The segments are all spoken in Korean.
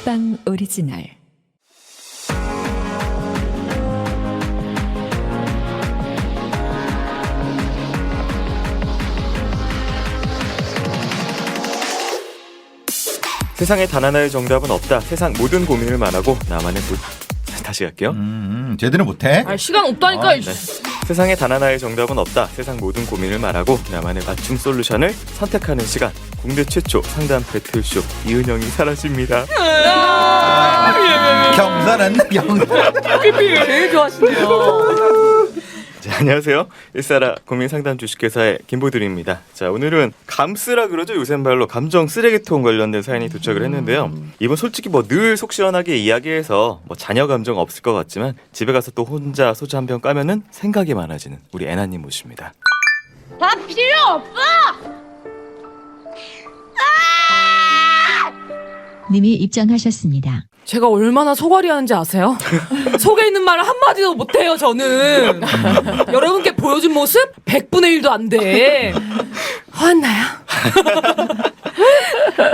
팟빵 오리지널. 세상에 단 하나의 정답은 없다. 세상 모든 고민을 말하고 나만의 다시 갈게요. 제대로 못해? 아, 시간 없다니까. 네. 세상에 단 하나의 정답은 없다. 세상 모든 고민을 말하고 나만의 맞춤 솔루션을 선택하는 시간. 국내 최초 상담 배틀쇼 이은영이 사라집니다. 경사는 경사. 제일 좋아하시네요. 자, 안녕하세요. 일사라 고민 상담 주식회사의 김보들입니다. 자, 오늘은 감쓰라 그러죠. 요새 말로 감정 쓰레기통 관련된 사연이 도착을 했는데요. 이번 솔직히 뭐 늘 속 시원하게 이야기해서 뭐 자녀 감정 없을 것 같지만 집에 가서 또 혼자 소주 한 병 까면은 생각이 많아지는 우리 애나님 모십니다. 다 필요 없어. 님이 입장하셨습니다. 제가 얼마나 소갈이 하는지 아세요? 속에 있는 말을 한마디도 못해요, 저는. 여러분께 보여준 모습 100분의 1도 안 돼. 화났나요?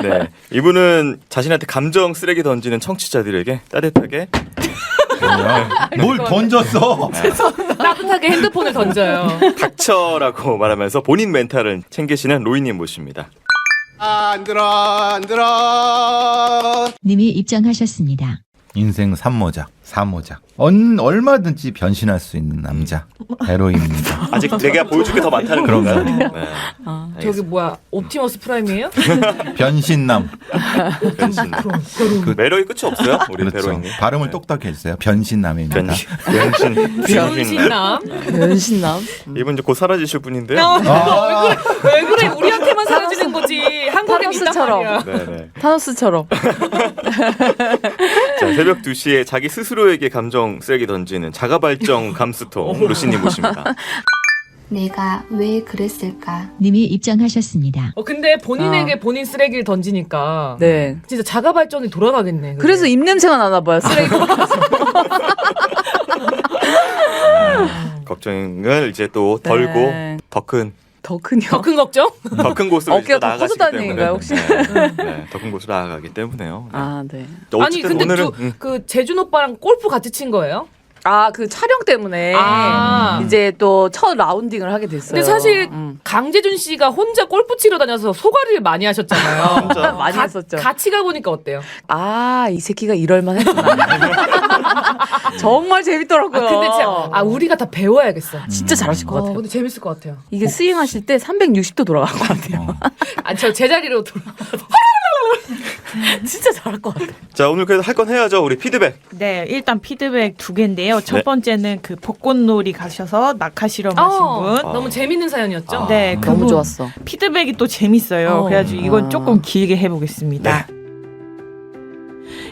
네, 이분은 자신한테 감정 쓰레기 던지는 청취자들에게 따뜻하게 뭘 던졌어? 따뜻하게 핸드폰을 던져요. 닥쳐라고 말하면서 본인 멘탈을 챙기시는 로이님 모십니다. 안 들어. 님이 입장하셨습니다. 인생 삼모작, 사모작. 얼마든지 변신할 수 있는 남자. 에로입니다. 아직 내가 보여줄 게 더 많다는 그런가요? 건가요? 네. 저기 뭐야, 옵티머스 프라임이에요? 변신남. 변신. 그 매력이 끝이 없어요, 우리 그렇죠. 배로이님. 발음을 똑똑히 해주세요. 변신남입니다. 변신. 변신남. 변신남. 이분 이제 곧 사라지실 분인데요. 왜 그래? 우리한테만 사라지는 거지. 한국에 있단 말이야. 네네. 타노스처럼. 자, 새벽 2시에 자기 스스로에게 감정 쓰레기 던지는 자가발정 감수통 루시님 모십니다. 내가 왜 그랬을까? 님이 입장하셨습니다. 근데 본인에게 본인 쓰레기를 던지니까 네. 진짜 자가 발전이 돌아가겠네. 그게. 그래서 입냄새가 나나 봐요. 쓰레기. 걱정을 이제 또 덜고 네. 더 큰 더 큰요. 더 큰 걱정? 곳으로 이제 어깨가 더 나아가시기 커졌다는 때문에 얘기인가요, 혹시? 더 큰 곳으로 나아가기 때문에요. 네. 아, 네. 아니 어쨌든 근데 오늘은 그 재준 오빠랑 골프 같이 친 거예요? 아, 그 촬영 때문에 이제 또 첫 라운딩을 하게 됐어요. 근데 사실 강재준 씨가 혼자 골프 치러 다녀서 소가리를 많이 하셨잖아요. 진짜 많이 했었죠. 같이 가보니까 어때요? 아, 이 새끼가 이럴만 했구나. 정말 재밌더라고요. 근데 진짜 우리가 다 배워야겠어. 진짜 잘하실 것 같아요. 근데 재밌을 것 같아요. 이게 스윙하실 때 360도 돌아갈 것 같아요. 저 제자리로 돌아. 진짜 잘할 것 같아요. 자, 오늘 그래도 할 건 해야죠. 우리 피드백. 네, 일단 피드백 2개인데요. 첫 번째는 그 벚꽃놀이 가셔서 낙하 실험하신 분. 너무 재밌는 사연이었죠? 네, 너무 그분 좋았어. 피드백이 또 재밌어요. 그래가지고 이건 조금 길게 해보겠습니다.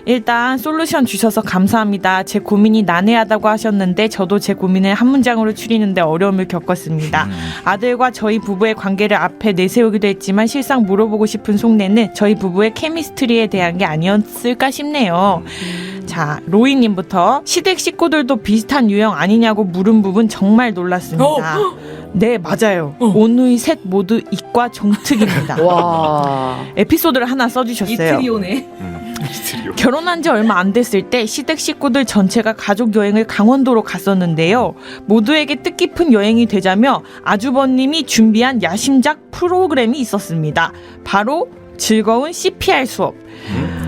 일단 솔루션 주셔서 감사합니다. 제 고민이 난해하다고 하셨는데 저도 제 고민을 한 문장으로 추리는데 어려움을 겪었습니다. 아들과 저희 부부의 관계를 앞에 내세우기도 했지만 실상 물어보고 싶은 속내는 저희 부부의 케미스트리에 대한 게 아니었을까 싶네요. 자, 로이님부터 시댁 식구들도 비슷한 유형 아니냐고 물은 부분 정말 놀랐습니다. 네, 맞아요. 오누이 셋 모두 이과 종특입니다. 와. 에피소드를 하나 써주셨어요. 이트리오네. 결혼한 지 얼마 안 됐을 때 시댁 식구들 전체가 가족 여행을 강원도로 갔었는데요. 모두에게 뜻깊은 여행이 되자며 아주버님이 준비한 야심작 프로그램이 있었습니다. 바로 즐거운 CPR 수업.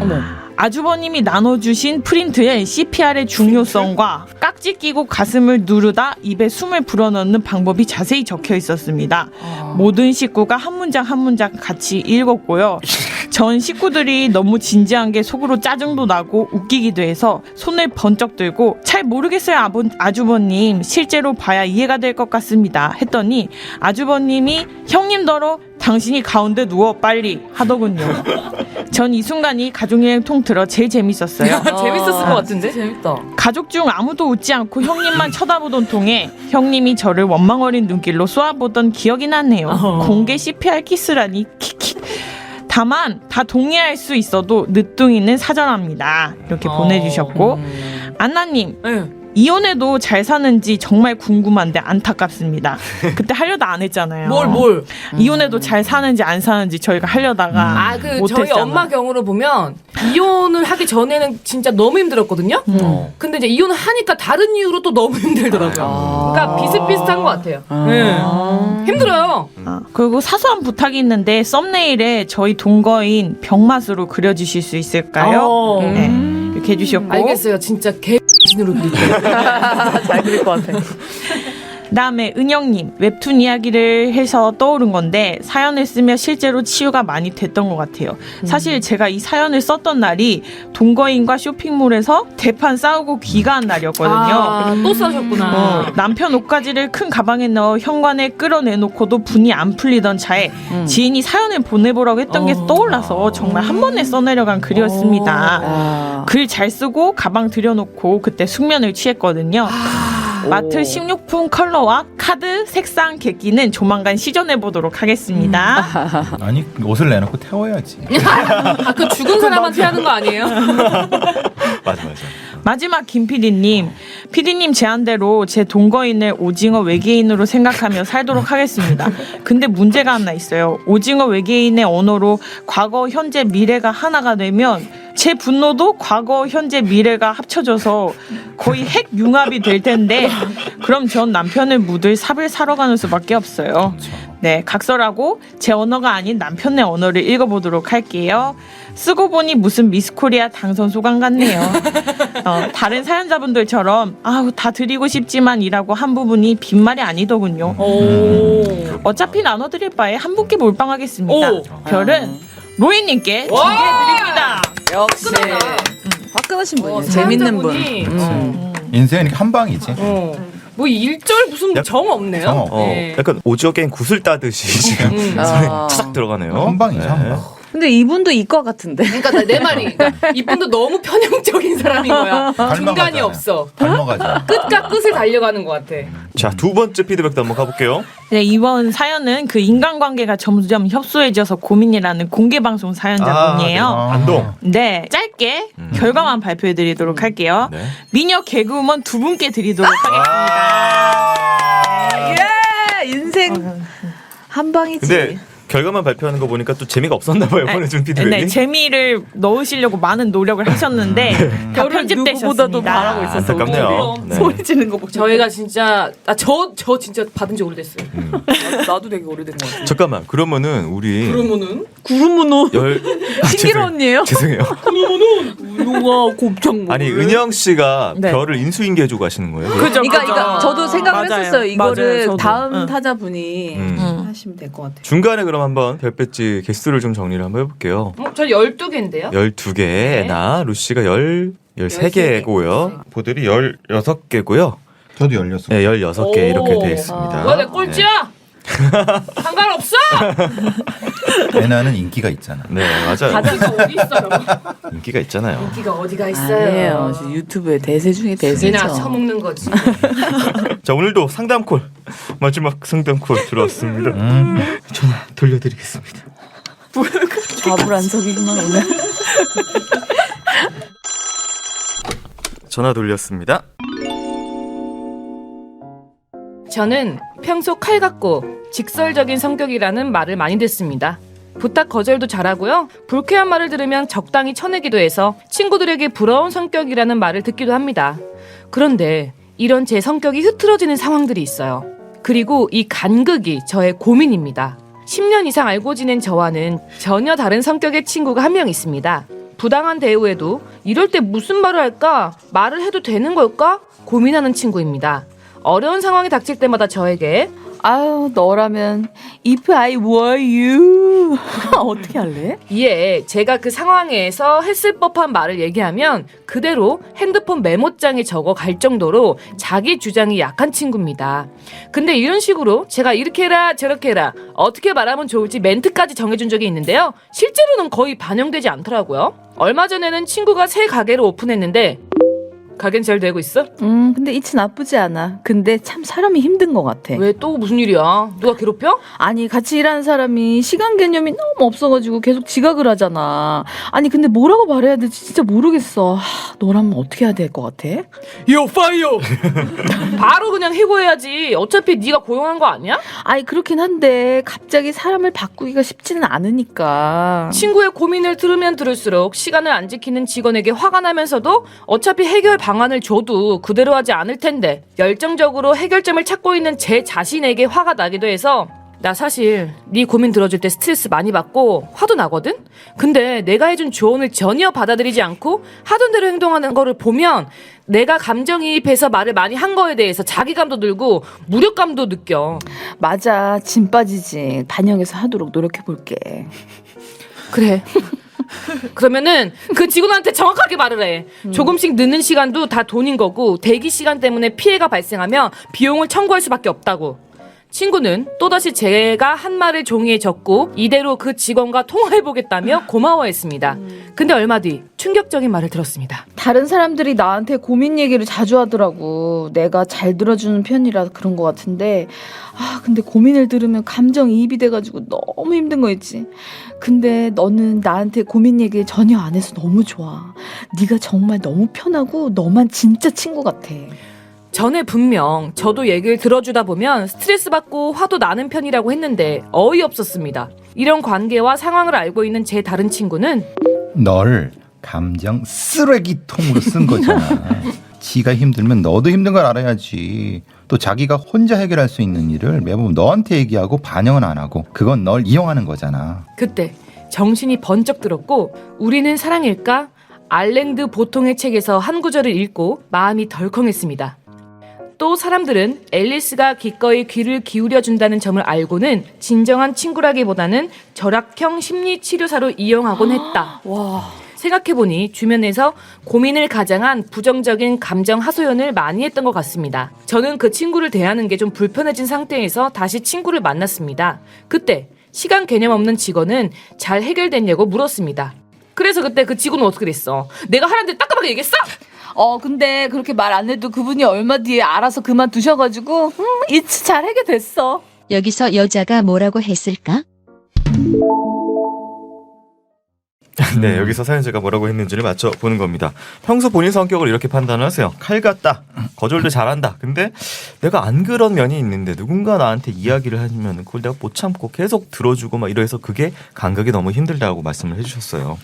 어머. 아주버님이 나눠주신 프린트에 CPR의 중요성과 깍지 끼고 가슴을 누르다 입에 숨을 불어넣는 방법이 자세히 적혀 있었습니다. 모든 식구가 한 문장 한 문장 같이 읽었고요. 전 식구들이 너무 진지한 게 속으로 짜증도 나고 웃기기도 해서 손을 번쩍 들고 잘 모르겠어요 아주버님, 실제로 봐야 이해가 될 것 같습니다 했더니 아주버님이 형님더러 당신이 가운데 누워 빨리 하더군요. 전 이 순간이 가족여행 통틀어 제일 재밌었어요. 재밌었을 것 같은데? 재밌다. 가족 중 아무도 웃지 않고 형님만 쳐다보던 통에 형님이 저를 원망어린 눈길로 쏘아보던 기억이 나네요. 공개 CPR 키스라니 킥킥. 다만 다 동의할 수 있어도 늦둥이는 사전합니다. 이렇게 보내주셨고 안나님 네. 이혼해도 잘 사는지 정말 궁금한데 안타깝습니다. 그때 하려다 안 했잖아요. 뭘? 이혼해도 잘 사는지 안 사는지 저희가 하려다가 저희 못했잖아. 엄마 경우로 보면 이혼을 하기 전에는 진짜 너무 힘들었거든요. 근데 이제 이혼을 하니까 다른 이유로 또 너무 힘들더라고요. 그러니까 비슷비슷한 것 같아요. 네. 힘들어요. 그리고 사소한 부탁이 있는데 썸네일에 저희 동거인 병맛으로 그려주실 수 있을까요? 네, 이렇게 해주셨고. 알겠어요. 진짜 개신으로 그릴게요. 잘 그릴 것 같아. 그다음에 은영님 웹툰 이야기를 해서 떠오른 건데 사연을 쓰며 실제로 치유가 많이 됐던 것 같아요. 사실 제가 이 사연을 썼던 날이 동거인과 쇼핑몰에서 대판 싸우고 귀가한 날이었거든요. 또 싸우셨구나. 남편 옷가지를 큰 가방에 넣어 현관에 끌어내놓고도 분이 안 풀리던 차에 지인이 사연을 보내보라고 했던 게 떠올라서 정말 한 번에 써내려간 글이었습니다. 글 잘 쓰고 가방 들여놓고 그때 숙면을 취했거든요. 마트 식료품 컬러와 카드 색상 객기는 조만간 시전해 보도록 하겠습니다. 아니 옷을 내놓고 태워야지. 그 죽은 사람한테 하는 거 아니에요? 맞아. 마지막 김 PD님, PD님 제안대로 제 동거인을 오징어 외계인으로 생각하며 살도록 하겠습니다. 근데 문제가 하나 있어요. 오징어 외계인의 언어로 과거, 현재, 미래가 하나가 되면 제 분노도 과거, 현재, 미래가 합쳐져서 거의 핵 융합이 될 텐데 그럼 전 남편을 묻을 삽을 사러 가는 수밖에 없어요. 네, 각설하고 제 언어가 아닌 남편의 언어를 읽어보도록 할게요. 쓰고 보니 무슨 미스코리아 당선 소감 같네요. 다른 사연자분들처럼 다 드리고 싶지만이라고 한 부분이 빈말이 아니더군요. 어차피 나눠드릴 바에 한 분께 몰빵하겠습니다. 별은 로이님께 2개 드립니다. 역시 화끈하신 분이에요. 재밌는 분. 인생은 이렇게 한 방이지. 뭐 1절 무슨 정 없네요. 정 없- 네. 약간 오징어 게임 구슬 따듯이 지금 손에 차삭 들어가네요. 한 방이죠. 한 방. 근데 이분도 이과 같은데. 그러니까 내 말이 그러니까 이분도 너무 편향적인 사람인 거야. 중간이 닮아가잖아요. 없어. 닮아가죠. 끝과 끝을 달려가는 것 같아. 자, 두 번째 피드백도 한번 가볼게요. 네, 이번 사연은 그 인간관계가 점점 협소해져서 고민이라는 공개방송 사연자분이에요. 안동. 네, 짧게 결과만 발표해드리도록 할게요. 네. 미녀 개그우먼 두 분께 드리도록 하겠습니다. 예, 인생 한 방이지. 근데 결과만 발표하는 거 보니까 또 재미가 없었나 봐요. 보내준 피드백이. 네, 재미를 넣으시려고 많은 노력을 하셨는데 다 편집되셨습니다. 누구보다도 바라고 있었어. 안타깝네요. 네. 소리 지는 거 보고 저희가 진짜 저 진짜 받은 지 오래됐어요. 나도 되게 오래된 거 같아. 잠깐만. 그러면은 우리 그러면은 구름문호 죄송해요. 신기로 언니예요? 죄송해요. 우와 곱창 아니 은영 씨가 네. 별을 인수인계해주고 가시는 거예요? 그죠, 그러니까 저도 생각을 맞아요. 했었어요. 이거를 맞아요, 저도. 다음 타자분이 하시면 될 것 같아요. 중간에 그럼 한번 별 배지 개수를 좀 정리를 한번 해볼게요. 저 12개인데요. 12개나 루시가 13개고요. 보들이 16개고요. 저도 열렸어. 네, 16개 이렇게 되어 있습니다. 뭐야 내 꼴찌야? 상관없어. 애나는 인기가 있잖아. 네, 맞아요. 인기가 어디 있어요? 인기가 있잖아요. 인기가 어디가 아니에요. 있어요? 유튜브의 대세 중에 대세죠. 이나 처먹는 거지. 자, 오늘도 상담콜 마지막 상담콜 들어왔습니다. 전화 돌려드리겠습니다. 좌불안석이구만 오늘. 전화 돌렸습니다. 저는 평소 칼 같고 직설적인 성격이라는 말을 많이 듣습니다. 부탁 거절도 잘하고요. 불쾌한 말을 들으면 적당히 쳐내기도 해서 친구들에게 부러운 성격이라는 말을 듣기도 합니다. 그런데 이런 제 성격이 흐트러지는 상황들이 있어요. 그리고 이 간극이 저의 고민입니다. 10년 이상 알고 지낸 저와는 전혀 다른 성격의 친구가 한 명 있습니다. 부당한 대우에도 이럴 때 무슨 말을 할까? 말을 해도 되는 걸까? 고민하는 친구입니다. 어려운 상황이 닥칠 때마다 저에게 아유 너라면 if I were you 어떻게 할래? 이에 제가 그 상황에서 했을 법한 말을 얘기하면 그대로 핸드폰 메모장에 적어 갈 정도로 자기 주장이 약한 친구입니다. 근데 이런 식으로 제가 이렇게 해라 저렇게 해라 어떻게 말하면 좋을지 멘트까지 정해준 적이 있는데요. 실제로는 거의 반영되지 않더라고요. 얼마 전에는 친구가 새 가게를 오픈했는데 가겐 잘 되고 있어? 근데 이치 나쁘지 않아. 근데 참 사람이 힘든 것 같아. 왜 또 무슨 일이야? 누가 괴롭혀? 아니 같이 일하는 사람이 시간 개념이 너무 없어가지고 계속 지각을 하잖아. 아니 근데 뭐라고 말해야 될지 진짜 모르겠어. 너라면 어떻게 해야 될 것 같아? 요 파이어. 바로 그냥 해고해야지. 어차피 네가 고용한 거 아니야? 아니 그렇긴 한데 갑자기 사람을 바꾸기가 쉽지는 않으니까. 친구의 고민을 들으면 들을수록 시간을 안 지키는 직원에게 화가 나면서도 어차피 해결 방안을 줘도 그대로 하지 않을 텐데 열정적으로 해결점을 찾고 있는 제 자신에게 화가 나기도 해서 나 사실 네 고민 들어줄 때 스트레스 많이 받고 화도 나거든? 근데 내가 해준 조언을 전혀 받아들이지 않고 하던 대로 행동하는 거를 보면 내가 감정이입해서 말을 많이 한 거에 대해서 자기감도 들고 무력감도 느껴. 맞아, 짐 빠지지. 반영해서 하도록 노력해볼게. 그래. 그러면은 그 직원한테 정확하게 말을 해. 조금씩 늦는 시간도 다 돈인 거고 대기 시간 때문에 피해가 발생하면 비용을 청구할 수밖에 없다고. 친구는 또다시 제가 한 말을 종이에 적고 이대로 그 직원과 통화해보겠다며 고마워했습니다. 근데 얼마 뒤 충격적인 말을 들었습니다. 다른 사람들이 나한테 고민 얘기를 자주 하더라고. 내가 잘 들어주는 편이라 그런 것 같은데 근데 고민을 들으면 감정이입이 돼가지고 너무 힘든 거 있지. 근데 너는 나한테 고민 얘기 전혀 안 해서 너무 좋아. 네가 정말 너무 편하고 너만 진짜 친구 같아. 전에 분명 저도 얘기를 들어주다 보면 스트레스 받고 화도 나는 편이라고 했는데 어이없었습니다. 이런 관계와 상황을 알고 있는 제 다른 친구는 널 감정 쓰레기통으로 쓴 거잖아. 지가 힘들면 너도 힘든 걸 알아야지. 또 자기가 혼자 해결할 수 있는 일을 매번 너한테 얘기하고 반영은 안 하고 그건 널 이용하는 거잖아. 그때 정신이 번쩍 들었고 우리는 사랑일까? 알랭드 보통의 책에서 한 구절을 읽고 마음이 덜컹했습니다. 또 사람들은 앨리스가 기꺼이 귀를 기울여준다는 점을 알고는 진정한 친구라기보다는 절약형 심리치료사로 이용하곤 했다. 와. 생각해보니 주변에서 고민을 가장한 부정적인 감정 하소연을 많이 했던 것 같습니다. 저는 그 친구를 대하는 게 좀 불편해진 상태에서 다시 친구를 만났습니다. 그때 시간 개념 없는 직원은 잘 해결됐냐고 물었습니다. 그래서 그때 그 직원은 어떻게 됐어? 내가 하라는 데 따끔하게 얘기했어? 근데 그렇게 말 안 해도 그분이 얼마 뒤에 알아서 그만두셔가지고 이치 잘 해결됐어. 여기서 여자가 뭐라고 했을까? 네, 여기서 사연자가 뭐라고 했는지를 맞춰보는 겁니다. 평소 본인 성격을 이렇게 판단을 하세요. 칼 같다. 거절도 잘한다. 근데 내가 안 그런 면이 있는데 누군가 나한테 이야기를 하면 그걸 내가 못 참고 계속 들어주고 막 이래서 그게 감각이 너무 힘들다고 말씀을 해주셨어요.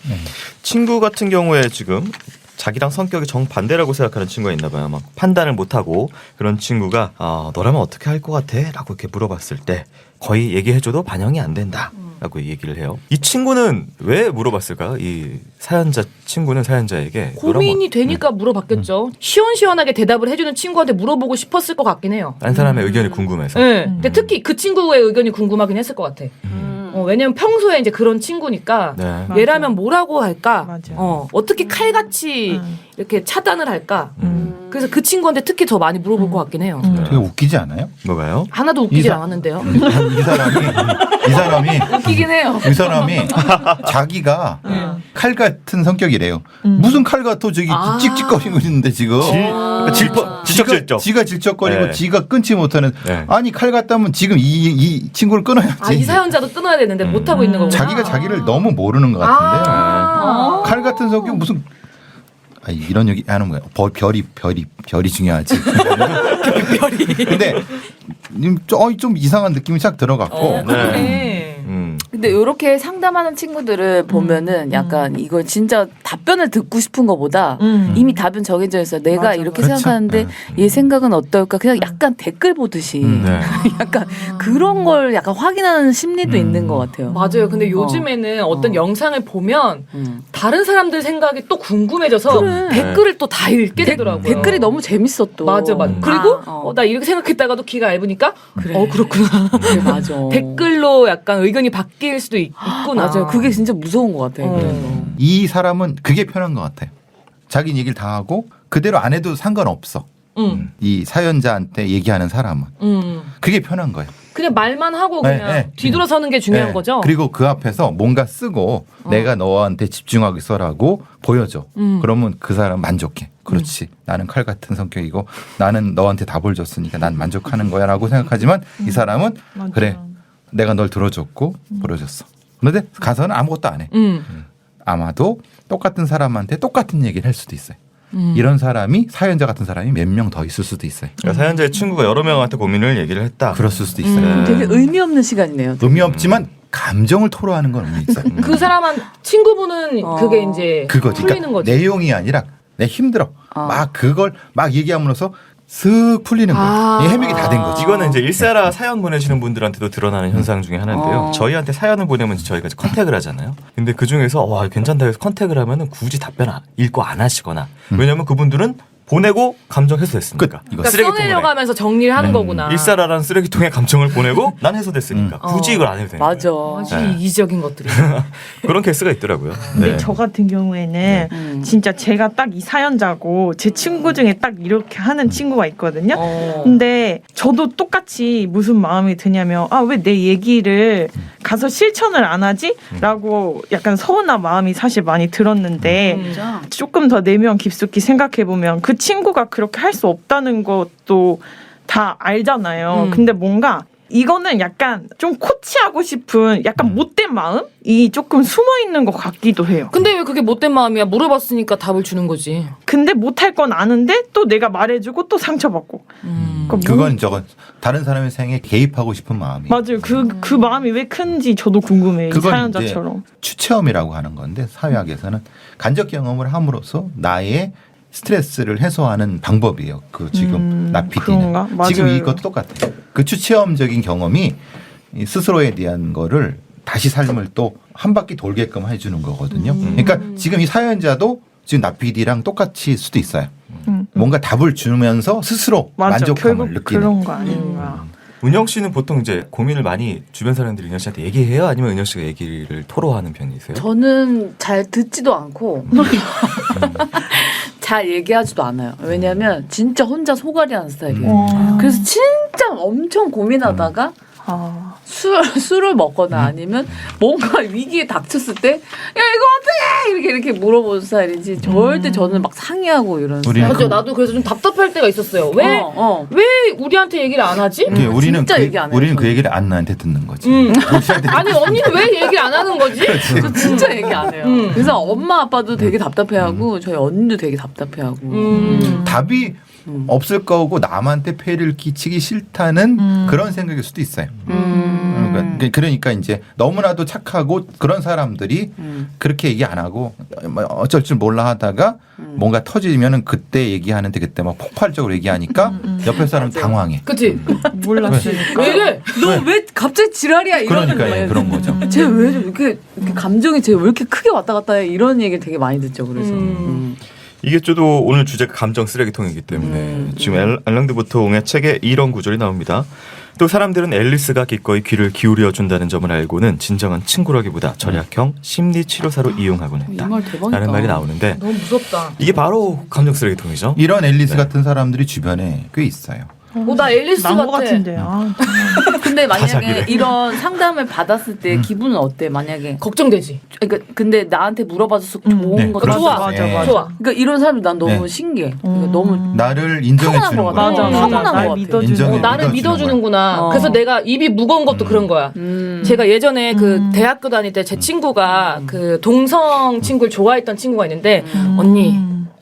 친구 같은 경우에 지금 자기랑 성격이 정반대라고 생각하는 친구가 있나 봐요. 막 판단을 못하고 그런 친구가 너라면 어떻게 할 것 같아? 라고 이렇게 물어봤을 때 거의 얘기해줘도 반영이 안 된다. 라고 얘기를 해요. 이 친구는 왜 물어봤을까요? 이 사연자 친구는 사연자에게 고민이 되니까 물어봤겠죠. 시원시원하게 대답을 해주는 친구한테 물어보고 싶었을 것 같긴 해요. 딴 사람의 의견이 궁금해서. 네. 근데 특히 그 친구의 의견이 궁금하긴 했을 것 같아. 왜냐면 평소에 이제 그런 친구니까 네. 얘라면 뭐라고 할까? 맞아. 어떻게 칼같이 이렇게 차단을 할까? 그래서 그 친구한테 특히 더 많이 물어볼 것 같긴 해요. 되게 웃기지 않아요? 뭐가요? 하나도 웃기지 이사- 않았는데요. 이 사람이 웃기긴 해요. 이 사람이 자기가 칼 같은 성격이래요. 무슨 칼 같아 저기 찍찍거리고 있는데 지금. 질척질척. 지가 질척거리고 네. 지가 끊지 못하는. 네. 아니 칼 같다면 지금 이 친구를 끊어야지. 이 사연자도 끊어야 되는데 못하고 있는 거구나. 자기가 자기를 너무 모르는 것 같은데. 아. 칼 같은 성격 무슨 이런 얘기 하는 거야. 별이 중요하지. 근데 좀 이상한 느낌이 싹 들어갔고. 그러네. 근데 이렇게 상담하는 친구들을 보면은 약간 이걸 진짜 답변을 듣고 싶은 것보다 이미 답은 정해져 있어. 내가 맞아, 이렇게 그렇죠. 생각하는데 얘 생각은 어떨까? 그냥 약간 댓글 보듯이 네. 약간 그런 걸 약간 확인하는 심리도 있는 것 같아요. 맞아요. 근데 요즘에는 어떤 영상을 보면 다른 사람들 생각이 또 궁금해져서 그래. 댓글을 또 다 읽게 되더라고요. 댓글이 너무 재밌어 또. 맞아. 그리고 어. 나 이렇게 생각했다가도 귀가 얇으니까 그렇구나. 그래, 맞아. 댓글로 약간 의견이 바뀔 수도 있구나. 맞아요. 그게 진짜 무서운 것 같아요. 그래서. 이 사람은 그게 편한 것 같아요. 자기 얘기를 다 하고 그대로 안 해도 상관없어. 이 사연자한테 얘기하는 사람은 그게 편한 거예요. 그냥 말만 하고 네, 그냥 네. 뒤돌아서는 게 중요한 네. 거죠. 그리고 그 앞에서 뭔가 쓰고 내가 너한테 집중하겠어라고 보여줘. 그러면 그 사람 만족해. 그렇지. 나는 칼 같은 성격이고 나는 너한테 답을 줬으니까 난 만족하는 거야라고 생각하지만 이 사람은 맞아. 그래. 내가 널 들어줬고 보여줬어. 그런데 가서는 아무것도 안 해. 아마도 똑같은 사람한테 똑같은 얘기를 할 수도 있어요. 이런 사람이 사연자 같은 사람이 몇 명 더 있을 수도 있어요. 그러니까 사연자의 친구가 여러 명한테 고민을 얘기를 했다. 그랬을 수도 있어요. 되게 의미 없는 시간이네요. 의미 없지만 감정을 토로하는 건 의미 있어요. 그 사람한 친구분은 그게 이제 그거지. 풀리는 그러니까 거지. 내용이 아니라 내 힘들어. 막 그걸 막 얘기함으로써 슥 풀리는 거예요. 아. 이 해명이 다 된 거지. 이거는 이제 일사라 사연 보내시는 분들한테도 드러나는 현상 중에 하나인데요. 저희한테 사연을 보내면 저희가 이제 컨택을 하잖아요. 근데 그 중에서 와 괜찮다 해서 컨택을 하면은 굳이 답변 읽고 안 하시거나 왜냐면 그분들은 보내고 감정 해소됐으니까. 끝. 이거 그러니까 써내려고 하면서 정리를 하는 거구나. 일사라라는 쓰레기통에 감정을 보내고 난 해소됐으니까 굳이 이걸 안 해도 되는 맞아. 거예요. 아주 네. 이기적인 것들이. 그런 케이스가 있더라고요. 근데 네. 저 같은 경우에는 진짜 제가 딱 이 사연자고 제 친구 중에 딱 이렇게 하는 친구가 있거든요. 근데 저도 똑같이 무슨 마음이 드냐면 아, 왜 내 얘기를 가서 실천을 안 하지? 라고 약간 서운한 마음이 사실 많이 들었는데 진짜. 조금 더 내면 깊숙이 생각해보면 그 친구가 그렇게 할 수 없다는 것도 다 알잖아요. 근데 뭔가 이거는 약간 좀 코치하고 싶은 약간 못된 마음이 조금 숨어 있는 것 같기도 해요. 근데 왜 그게 못된 마음이야? 물어봤으니까 답을 주는 거지. 근데 못할 건 아는데 또 내가 말해주고 또 상처받고. 그러니까 그건 저건 다른 사람의 생에 개입하고 싶은 마음이. 맞아요. 그 마음이 왜 큰지 저도 궁금해요. 이 그건 사연자처럼. 이제 추체험이라고 하는 건데 사회학에서는 간접 경험을 함으로써 나의 스트레스를 해소하는 방법이에요. 그 지금 나피디는 그런가? 맞아요. 지금 이것도 똑같아요. 그 추체험적인 경험이 이 스스로에 대한 거를 다시 삶을 또 한 바퀴 돌게끔 해주는 거거든요. 그러니까 지금 이 사연자도 지금 나피디랑 똑같이 수도 있어요. 뭔가 답을 주면서 스스로 맞아. 만족감을 결국 느끼는. 그런 거 아닌가. 은영 씨는 보통 이제 고민을 많이 주변 사람들이 은영 씨한테 얘기해요? 아니면 은영 씨가 얘기를 토로하는 편이세요? 저는 잘 듣지도 않고 잘 얘기하지도 않아요. 왜냐면 진짜 혼자 소갈이 하는 스타일이에요. 그래서 진짜 엄청 고민하다가 아. 술을 먹거나 아니면 뭔가 위기에 닥쳤을 때 야 이거 어떡해 이렇게 물어보는 스타일이지 절대 저는 막 상의하고 이런 우리는 스타일. 맞아, 나도 그래서 좀 답답할 때가 있었어요. 왜 우리한테 얘기를 안 하지? 이게 우리는 진짜 그, 얘기 안 해요, 우리는 그 저는. 얘기를 안나한테 듣는 거지. 우리한테 아니 언니는 왜 얘기를 안 하는 거지? 저 진짜 얘기 안 해요. 그래서 엄마 아빠도 되게 답답해하고 저희 언니도 되게 답답해하고. 답이 없을 거고 남한테 폐를 끼치기 싫다는 그런 생각일 수도 있어요. 그러니까 이제 너무나도 착하고 그런 사람들이 그렇게 얘기 안 하고 뭐 어쩔 줄 몰라 하다가 뭔가 터지면은 그때 얘기하는데 그때 막 폭발적으로 얘기하니까 옆에 사람 당황해. 그치? 몰랐으니까. 왜 이래? 너 왜 갑자기 지랄이야 이러는 그러니까 거예요. 그런 거죠. 쟤 왜 이렇게 감정이 쟤 왜 이렇게 크게 왔다 갔다 해 이런 얘기를 되게 많이 듣죠. 그래서 이게 저도 오늘 주제가 감정 쓰레기통이기 때문에 지금 앨런드 보통의 책에 이런 구절이 나옵니다. 또 사람들은 앨리스가 기꺼이 귀를 기울여 준다는 점을 알고는 진정한 친구라기보다 절약형 심리 치료사로 이용하곤 했다. 이 말 대박이다. 라는 말이 나오는데 너무 무섭다. 이게 바로 감정 쓰레기통이죠. 이런 앨리스 네. 같은 사람들이 주변에 꽤 있어요. 나 앨리스 난 것 같아. 같은데. 아, 근데 만약에 자기래. 이런 상담을 받았을 때 기분은 어때? 만약에 걱정되지. 그러니까 근데 나한테 물어봐줘서 좋은 네, 것도 그럴 수 좋아. 있어요. 맞아, 네. 맞아. 좋아. 그러니까 이런 사람이 난 너무 네. 신기해. 그러니까 너무 나를 인정해 타고난 주는 것 거야. 같아. 맞아. 타고난 것 날 같아. 믿어주는 인정해. 거. 나를 믿어주는 믿어주는구나. 거야. 그래서 내가 입이 무거운 것도 그런 거야. 제가 예전에 그 대학교 다닐 때 제 친구가 그 동성 친구를 좋아했던 친구가 있는데 언니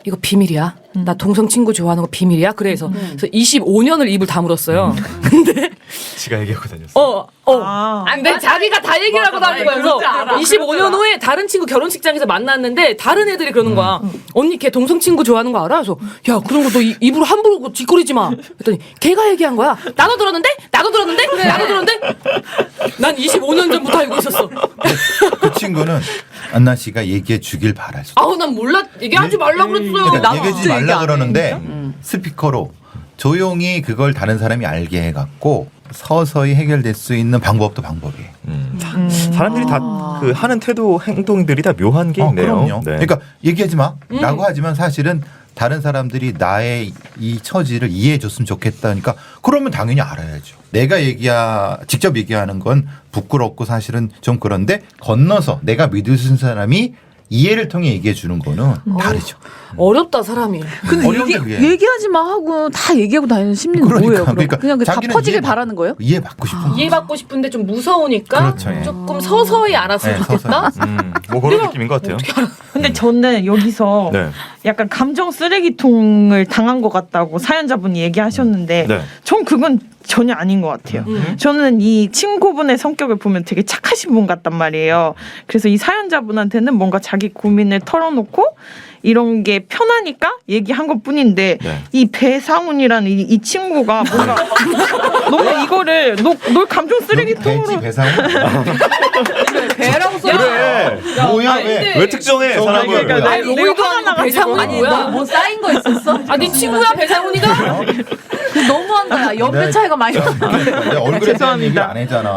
이거 비밀이야. 나 동성 친구 좋아하는 거 비밀이야. 그래서 25년을 입을 다물었어요. 근데 지가 얘기하고 다녔어. 아. 근데 자기가 다 얘기를 하고 다니는 거야. 그래서 25년 후에 다른 친구 결혼식장에서 만났는데 다른 애들이 그러는 거야. 언니 걔 동성 친구 좋아하는 거 알아? 그래서 야 그런 거 너 입으로 함부로 뒷거리지 마. 그랬더니 걔가 얘기한 거야. 나도 들었는데? 나도 들었는데? 나도 들었는데? 난 25년 전부터 알고 있었어. 그 친구는 안나 씨가 얘기해 주길 바랄 수도. 아우 난 몰라. 얘기하지 말라고 그랬어요. 그러니까 나도 얘기하지 진짜 얘기 말라 안 해. 그러는데 스피커로 조용히 그걸 다른 사람이 알게 해갖고 서서히 해결될 수 있는 방법도 방법이에요. 사람들이 다 그 하는 태도 행동들이 다 묘한 게 있네요. 그럼요. 네. 그러니까 얘기하지 마라고 하지만 사실은 다른 사람들이 나의 이 처지를 이해해 줬으면 좋겠다니까 그러면 당연히 알아야죠. 내가 직접 얘기하는 건 부끄럽고 사실은 좀 그런데 건너서 내가 믿을 수 있는 사람이 이해를 통해 얘기해 주는 거는 다르죠. 어렵다 사람이. 근데 어려운데 그게. 얘기하지 마 하고 다 얘기하고 다니는 심리는 그러니까, 뭐예요? 그럼? 그러니까 그냥 다 자기는 퍼지길 이해받- 바라는 거예요? 이해받고 싶은 거. 이해받고 싶은데 좀 무서우니까 그렇죠, 예. 조금 서서히 알았으면 네, 좋겠다. 뭐 그런 느낌인 것 같아요. 근데 저는 여기서 네. 약간 감정 쓰레기통을 당한 것 같다고 사연자분이 얘기하셨는데 네. 전 그건 전혀 아닌 것 같아요. 저는 이 친구분의 성격을 보면 되게 착하신 분 같단 말이에요. 그래서 이 사연자분한테는 뭔가 자기 고민을 털어놓고 이런 게 편하니까 얘기한 것 뿐인데 네. 이 배상훈이라는 이 친구가 뭔가 너무 이거를 널 감정 돼지 쓰레기통으로 배상은 배라고 써요. 그래. 뭐야 아니, 왜? 근데- 왜 특정해 사람을? 그러니까 왜? 아니, 로이도 화가 아니고 나가지고. 배상훈이 아니 뭐야? 너 뭐 쌓인 거 있었어? 아, 네 친구야 배상훈이가? 너무한다. 야, 연배 차이가 많이 나. 내 얼굴에 대한 얘기 안 했잖아.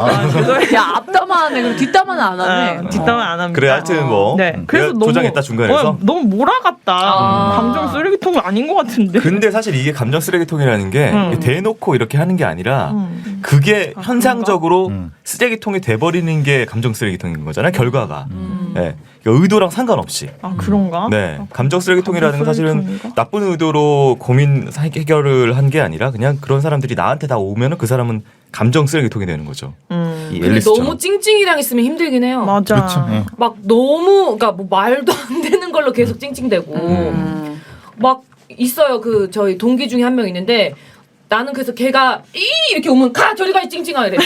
야 앞담만 해. 그럼 뒷담화는 안 하네. 뒷담화 안 합니다. 그래 하여튼 뭐 네. 그래서 내가 조장했다 중간에서. 너무 몰아갔다. 감정 쓰레기통은 아닌 것 같은데. 근데 사실 이게 감정 쓰레기통이라는 게 대놓고 이렇게 하는 게 아니라 그게 현상적으로 음. 쓰레기통이 돼버리는 게 감정 쓰레기통인 거잖아요. 결과가. 네. 그러니까 의도랑 상관없이. 아 그런가? 네. 감정 쓰레기통이라는 건 사실은 쓰레기통인가? 나쁜 의도로 고민 해결을 한 게 아니라 그냥 그런 사람들이 나한테 다 오면은 그 사람은 감정 쓰레기통이 되는 거죠. 이 근데 앨리스처럼. 너무 찡찡이랑 있으면 힘들긴 해요. 맞아. 그렇죠. 예. 막 너무 그러니까 뭐 말도 안 되는 걸로 계속 찡찡대고 막 있어요. 그 저희 동기 중에 한 명 있는데 나는 그래서 걔가 이렇게 오면 가 저리 가 찡찡하래.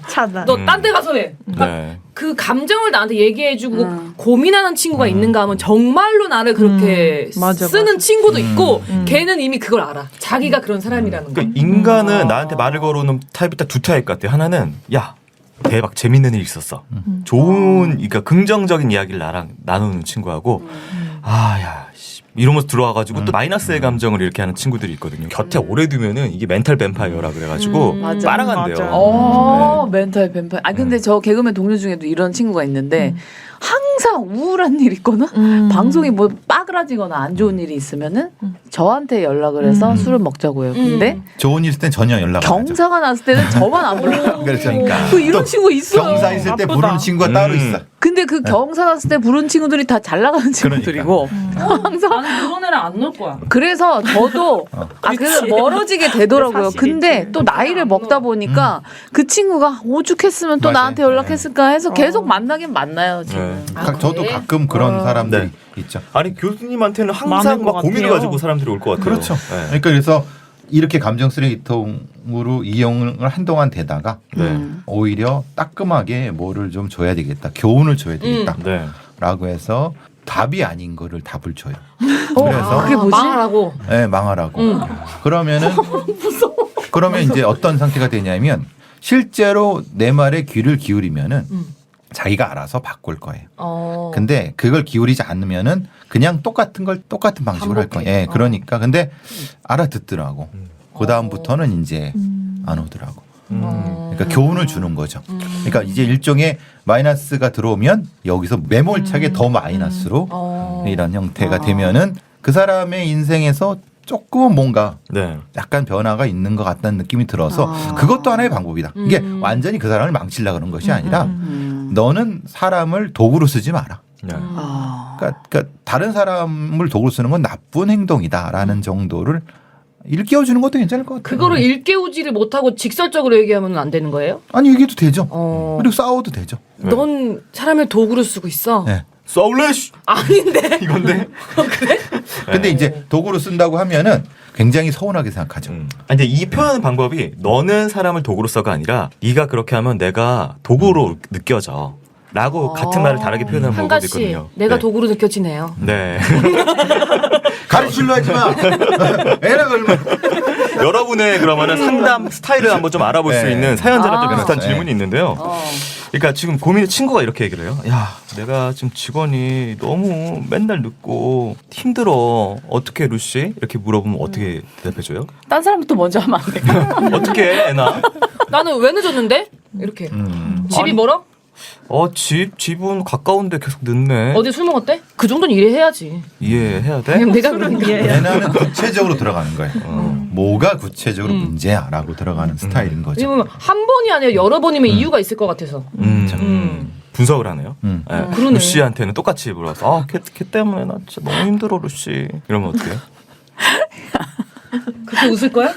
차단. 너 딴 데 가서 해. 네. 그 감정을 나한테 얘기해주고 고민하는 친구가 있는가 하면 정말로 나를 그렇게 맞아, 쓰는 맞아. 친구도 있고 걔는 이미 그걸 알아. 자기가 그런 사람이라는 거. 그러니까 인간은 나한테 말을 걸어오는 타입이 딱 두 타입 같아요. 하나는 야 대박 재밌는 일 있었어. 좋은 그러니까 긍정적인 이야기를 나랑 나누는 친구하고 아야 이러면서 들어와가지고 또 마이너스의 감정을 이렇게 하는 친구들이 있거든요. 곁에 오래 두면은 이게 멘탈 뱀파이어라 그래가지고 맞아. 빨아간대요. 맞아. 멘탈 뱀파이어. 아 근데 저 개그맨 동료 중에도 이런 친구가 있는데 항상 우울한 일 있거나 방송이 뭐 빠그라지거나 안 좋은 일이 있으면은 저한테 연락을 해서 술을 먹자고 해요. 근데 좋은 일 있을 땐 전혀 연락 안 하죠. 경사가 났을 때는 저만 안 불러요. 그러니까. 그 이런 친구 있어요. 경사 있을 때 나쁘다. 부르는 친구가 따로 있어. 근데 그 경사 났을 때 부른 친구들이 다 잘 나가는 친구들이고 항상 나는 그런 애랑 안 놀 거야. 그래서 저도 그래서 멀어지게 되더라고요. 사실이지. 근데 또 나이를 먹다 보니까 그 친구가 오죽했으면 또 맞아요. 나한테 연락했을까 해서 계속 만나긴 만나요 지금. 네. 저도 그래? 가끔 그런 사람들이 네. 있죠. 아니 교수님한테는 많을 항상 것 막 고민을 같아요. 가지고 사람들이 올 것 같아요. 그렇죠. 네. 그러니까 그래서 이렇게 감정 쓰레기통으로 이용을 한동안 되다가 네. 오히려 따끔하게 뭐를 좀 줘야 되겠다. 교훈을 줘야 되겠다. 네. 라고 해서 답이 아닌 거를 답을 줘요. 그래서 그게 뭐지? 망하라고. 네, 망하라고. 그러면은 그러면 이제 어떤 상태가 되냐면 실제로 내 말에 귀를 기울이면은 자기가 알아서 바꿀 거예요. 근데 그걸 기울이지 않으면은 그냥 똑같은 걸 똑같은 방식으로 할 거예요. 예, 그러니까 근데 알아듣더라고. 그 다음부터는 이제 안 오더라고. 그러니까 교훈을 주는 거죠. 그러니까 이제 일종의 마이너스가 들어오면 여기서 매몰차게 더 마이너스로 이런 형태가 되면은 그 사람의 인생에서 조금은 뭔가 네. 약간 변화가 있는 것 같다는 느낌이 들어서 그것도 하나의 방법이다. 이게 완전히 그 사람을 망치려고 그런 것이 아니라 너는 사람을 도구로 쓰지 마라. 네. 그러니까 다른 사람을 도구로 쓰는 건 나쁜 행동이다라는 정도를 일깨워주는 것도 괜찮을 것 같아요. 그거를 일깨우지를 못하고 직설적으로 얘기하면 안 되는 거예요? 아니 얘기도 되죠. 그리고 싸워도 되죠. 넌 사람을 도구로 쓰고 있어. 네. 서울래쉬 아닌데. 이건데. 근데 이제 도구로 쓴다고 하면은 굉장히 서운하게 생각하죠. 근데 이 표현 방법이 너는 사람을 도구로 써가 아니라 네가 그렇게 하면 내가 도구로 느껴져. 라고 같은 말을 다르게 표현하는 방법이 한가 씨, 있거든요. 내가 네. 도구로 느껴지네요. 네. 가르치려 하지 마. 애랑 얼마. 여러분의 그러면은 상담 스타일을 한번 좀 알아볼 수 네. 있는 사연자랑 좀 비슷한 네. 질문이 있는데요. 그러니까 지금 고민의 친구가 이렇게 얘기를 해요. 야, 내가 지금 직원이 너무 맨날 늦고 힘들어. 어떻게 루시? 이렇게 물어보면 어떻게 대답해줘요? 딴 사람부터 먼저 하면 안 돼. 어떻게 해, 애나? 나는 왜 늦었는데? 이렇게. 집이 멀어? 집은 가까운데 계속 늦네. 어디 술 먹었대? 그 정도는 이해해야지. 이해해야 돼? 그냥 내가 그러니까. 얘는 구체적으로 들어가는 거예요. 뭐가 구체적으로 문제야라고 들어가는 스타일인 거죠. 왜냐면 한 번이 아니라 여러 번이면 이유가 있을 것 같아서. 분석을 하네요. 음. 예, 그러네. 루시한테는 똑같이 물어서 걔 때문에 나 진짜 너무 힘들어 루시. 이러면 어떡해요? 그렇게 웃을 거야?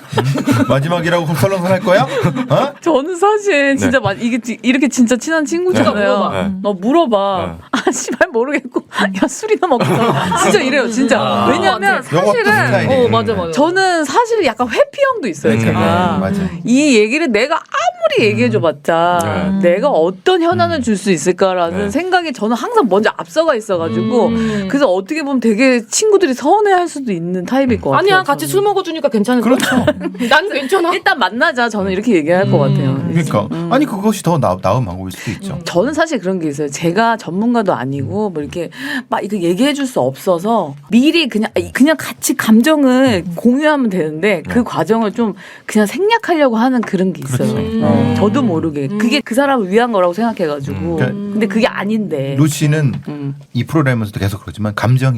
마지막이라고 설렁설 할 거야? 어? 저는 사실 진짜 이게 이렇게 진짜 친한 친구잖아요. 물어봐. 네. 너 물어봐. 네. 아 씨발 모르겠고 야 술이나 먹자. 진짜 이래요 진짜. 왜냐면 영화 또 사실은 스타일이네. 맞아. 저는 사실 약간 회피형도 있어요. 제가 맞아. 이 얘기를 내가 아무리 얘기해줘봤자 내가 어떤 현안을 줄 수 있을까라는 네. 생각이 저는 항상 먼저 앞서가 있어가지고 그래서 어떻게 보면 되게 친구들이 서운해할 수도 있는 타입일 것 같아요. 아니야, 같이 술 먹어주니까 괜찮을 거야. 그렇죠. 난 괜찮아. 일단 만나자. 저는 이렇게 얘기할 것 같아요. 그러니까 아니 그것이 더 나은 방법일 수도 있죠. 저는 사실 그런 게 있어요. 제가 전문가도 아니고 뭐 이렇게 막 이거 얘기해 줄 수 없어서 미리 그냥 같이 감정을 공유하면 되는데 그 과정을 좀 그냥 생략하려고 하는 그런 게 있어요. 저도 모르게 그게 그 사람을 위한 거라고 생각해가지고 근데 그게 아닌데. 루시는 음. 이 프로그램에서도 계속 그러지만 감정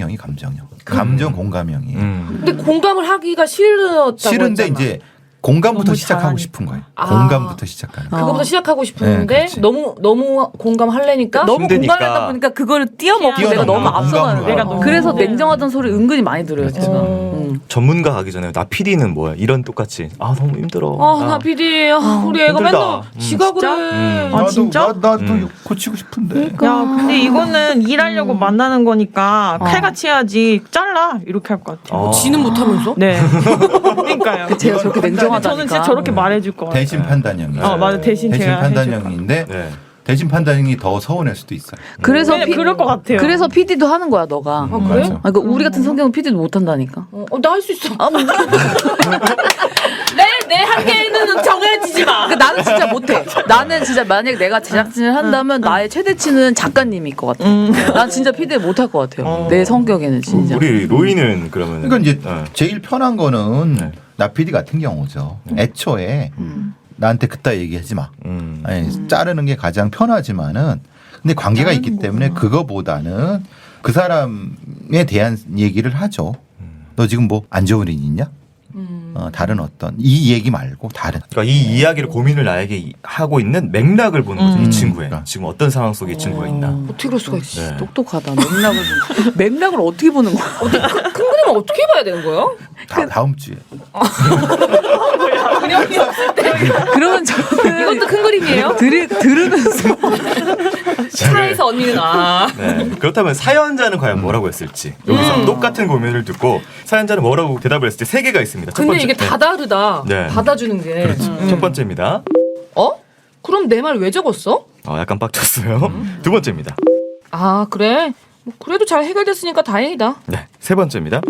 공감형이에요. 근데 공감을 하기가 싫었다고 싫은데 했잖아. 이제 공감부터 너무 시작하고 잘하니까. 싶은 거예요. 아. 공감부터 시작하는 거예요. 그거부터 시작하고 싶은데 네, 그렇지. 너무 공감하려니까 너무 힘드니까. 공감하다 보니까 그거를 뛰어먹고 내가 뛰어넘는 너무 앞서가는 공감으로 거야. 가고. 그래서 냉정하던 소리 은근히 많이 들어요. 제가. 전문가 가기 전에 나 PD는 뭐야? 이런 똑같이 아 너무 힘들어. 나 PD 우리 애가 힘들다. 맨날 지가 진짜? 그래. 아, 진짜? 나도 고치고 싶은데. 야, 근데 이거는 일하려고 만나는 거니까 칼같이 해야지 잘라 이렇게 할 것 같아요. 지는 못하면서? 네. 그러니까요. 제가 저렇게 냉정하다니까. 저는 진짜 저렇게 말해줄 것 같아요. 대신 판단형이에요. 맞아. 대신 제가 해줄 것 판단형인데 네. 대신 판단형이 더 서운할 수도 있어요. 그래서 네, 그럴 것 같아요. 그래서 PD도 하는 거야, 너가. 아, 그래? 맞아. 그러니까 우리 같은 성격은 PD도 못 한다니까. 나 할 수 있어. 아, 뭐. 내 한계는 정해지지 마. 그러니까 나는 진짜 못해. 나는 진짜 만약 내가 제작진을 한다면 나의 최대치는 작가님일 것 같아. 난 진짜 PD 못할 것 같아요. 내 성격에는 진짜. 우리 로이는 그러면 그러니까 이제 네. 제일 편한 거는 네. 나 PD 같은 경우죠. 애초에 나한테 그따 얘기하지 마. 아니, 자르는 게 가장 편하지만은 근데 관계가 있기 때문에 그거보다는 그 사람에 대한 얘기를 하죠. 너 지금 뭐 안 좋은 일 있냐? 다른 어떤 이 얘기 말고 다른. 그러니까 이 이야기를 고민을 나에게 하고 있는 맥락을 보는 거죠. 이 친구의 그러니까. 지금 어떤 상황 속에 이 친구가 있나. 어떻게 그럴 수가 있어? 네. 똑똑하다. 맥락을 어떻게 보는 거야? 큰 그림은 어떻게 봐야 되는 거예요? 다음 주에. 그림이 없을 때. 그러면 저는 이것도 큰 그림이에요? 들으면서 차에서 언니는 네. 그렇다면 사연자는 과연 뭐라고 했을지 여기서 똑같은 고민을 듣고 사연자는 뭐라고 대답을 했을지 세 개가 있습니다. 첫 근데 번째. 이게 다 다르다. 네. 받아주는 게. 그렇지. 첫 번째입니다. 그럼 내 말 왜 적었어? 약간 빡쳤어요. 두 번째입니다. 아, 그래? 뭐 그래도 잘 해결됐으니까 다행이다. 네. 세 번째입니다.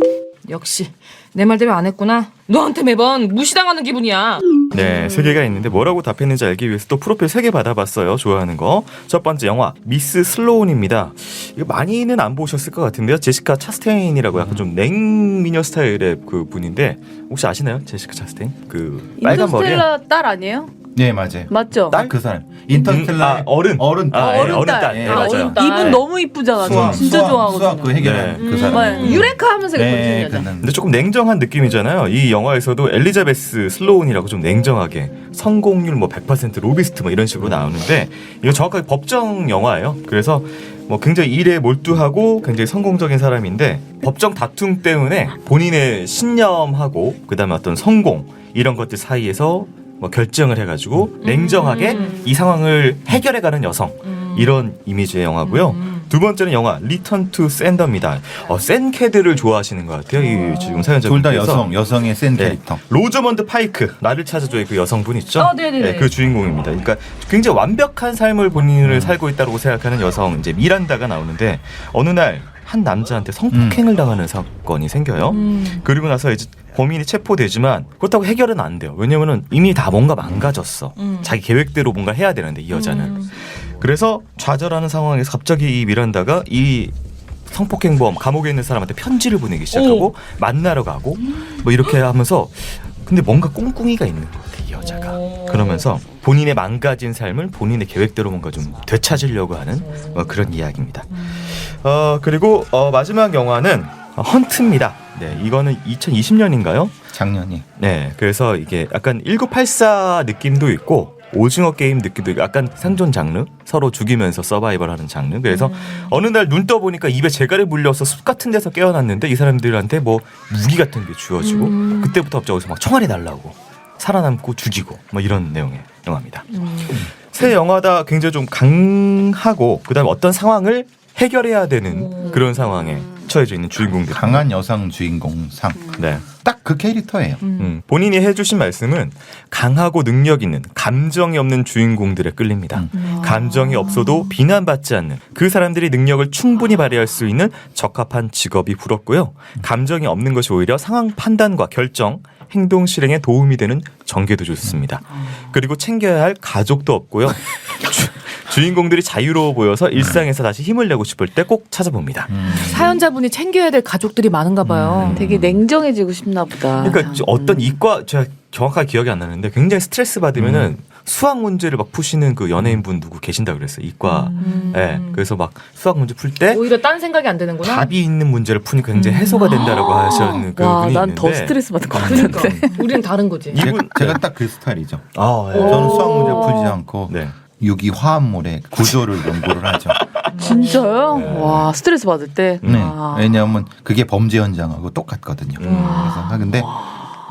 역시 내 말대로 안 했구나. 너한테 매번 무시당하는 기분이야. 네, 세 개가 있는데 뭐라고 답했는지 알기 위해서 또 프로필 3개 받아봤어요. 좋아하는 거. 첫 번째 영화 미스 슬로운입니다. 이거 많이는 안 보셨을 것 같은데요. 제시카 차스테인이라고 약간 좀 냉미녀 스타일의 그 분인데 혹시 아시나요? 제시카 차스테인? 그 빨간 머리. 인터스텔라 딸 아니에요? 네 맞아요. 맞죠? 딱 그 사람. 인터스텔라 어른. 어른. 아, 예, 어른 어른 딸. 딸. 예, 아, 맞아요. 어른 딸. 이분 너무 이쁘잖아. 저 진짜 좋아하거든요. 수학 그 해결한 네. 그 사람. 유레카 하면서 네, 예쁘거든요. 근데 조금 냉정한 느낌이잖아요. 이 영화에서도 엘리자베스 슬로운이라고 좀 냉정하게 성공률 뭐 100% 로비스트 뭐 이런 식으로 나오는데 이거 정확하게 법정 영화예요. 그래서 뭐 굉장히 일에 몰두하고 굉장히 성공적인 사람인데 법정 다툼 때문에 본인의 신념하고 그다음에 어떤 성공 이런 것들 사이에서 뭐 결정을 해가지고 냉정하게 이 상황을 해결해가는 여성 이런 이미지의 영화고요. 두 번째는 영화 리턴 투 샌더입니다. 센 캐드를 좋아하시는 것 같아요. 이 지금 사연자분께서. 둘 다 여성의 센 네. 캐릭터. 로저먼드 파이크 나를 찾아줘의 그 여성분 있죠? 네네네. 네, 그 주인공입니다. 그러니까 굉장히 완벽한 삶을 본인을 살고 있다고 생각하는 여성 이제 미란다가 나오는데 어느 날 한 남자한테 성폭행을 당하는 사건이 생겨요. 그리고 나서 이제 범인이 체포되지만 그렇다고 해결은 안 돼요. 왜냐면은 이미 다 뭔가 망가졌어. 자기 계획대로 뭔가 해야 되는데 이 여자는. 그래서 좌절하는 상황에서 갑자기 이 미란다가 이 성폭행범 감옥에 있는 사람한테 편지를 보내기 시작하고 만나러 가고 뭐 이렇게 하면서 근데 뭔가 꿍꿍이가 있는 것 같아 이 여자가. 그러면서 본인의 망가진 삶을 본인의 계획대로 뭔가 좀 되찾으려고 하는 그런 이야기입니다. 그리고 마지막 영화는 헌트입니다. 네, 이거는 2020년인가요? 작년이. 네, 그래서 이게 약간 1984 느낌도 있고 오징어 게임 느낌도 약간 생존 장르, 서로 죽이면서 서바이벌하는 장르. 그래서 어느 날 눈 떠보니까 입에 재갈이 물려서 숲 같은 데서 깨어났는데 이 사람들한테 뭐 무기 같은 게 주어지고 그때부터 갑자기 어디서 막 총알이 날라오고 살아남고 죽이고 뭐 이런 내용의 영화입니다. 새 영화다. 굉장히 좀 강하고 그다음에 어떤 상황을 해결해야 되는 그런 상황에 처해져 있는 주인공들. 강한 여성 주인공 상. 네. 딱 그 캐릭터예요. 본인이 해주신 말씀은 강하고 능력 있는 감정이 없는 주인공들에 끌립니다. 감정이 없어도 비난받지 않는 그 사람들이 능력을 충분히 발휘할 수 있는 적합한 직업이 부럽고요. 감정이 없는 것이 오히려 상황 판단과 결정, 행동 실행에 도움이 되는 전개도 좋습니다. 그리고 챙겨야 할 가족도 없고요. 주인공들이 자유로워 보여서 일상에서 다시 힘을 내고 싶을 때 꼭 찾아봅니다. 사연자분이 챙겨야 될 가족들이 많은가 봐요. 되게 냉정해지고 싶나 보다. 그러니까 어떤 이과 제가 정확하게 기억이 안 나는데 굉장히 스트레스 받으면은 수학 문제를 막 푸시는 그 연예인분 누구 계신다 그랬어요. 이과. 네, 그래서 막 수학 문제 풀 때 오히려 딴 생각이 안 되는구나. 답이 있는 문제를 푸니까 굉장히 해소가 된다라고 하시는 그 와, 분이 난 있는데. 더 스트레스 받을 것 그러니까 같은데. 우리는 다른 거지. 제가 딱 그 스타일이죠. 아, 예. 저는 수학 문제 풀지 않고 네. 유기 화합물의 구조를 연구를 하죠. 진짜요? 와, 스트레스 받을 때. 네. 아. 왜냐하면 그게 범죄 현장하고 똑같거든요. 그래서 근데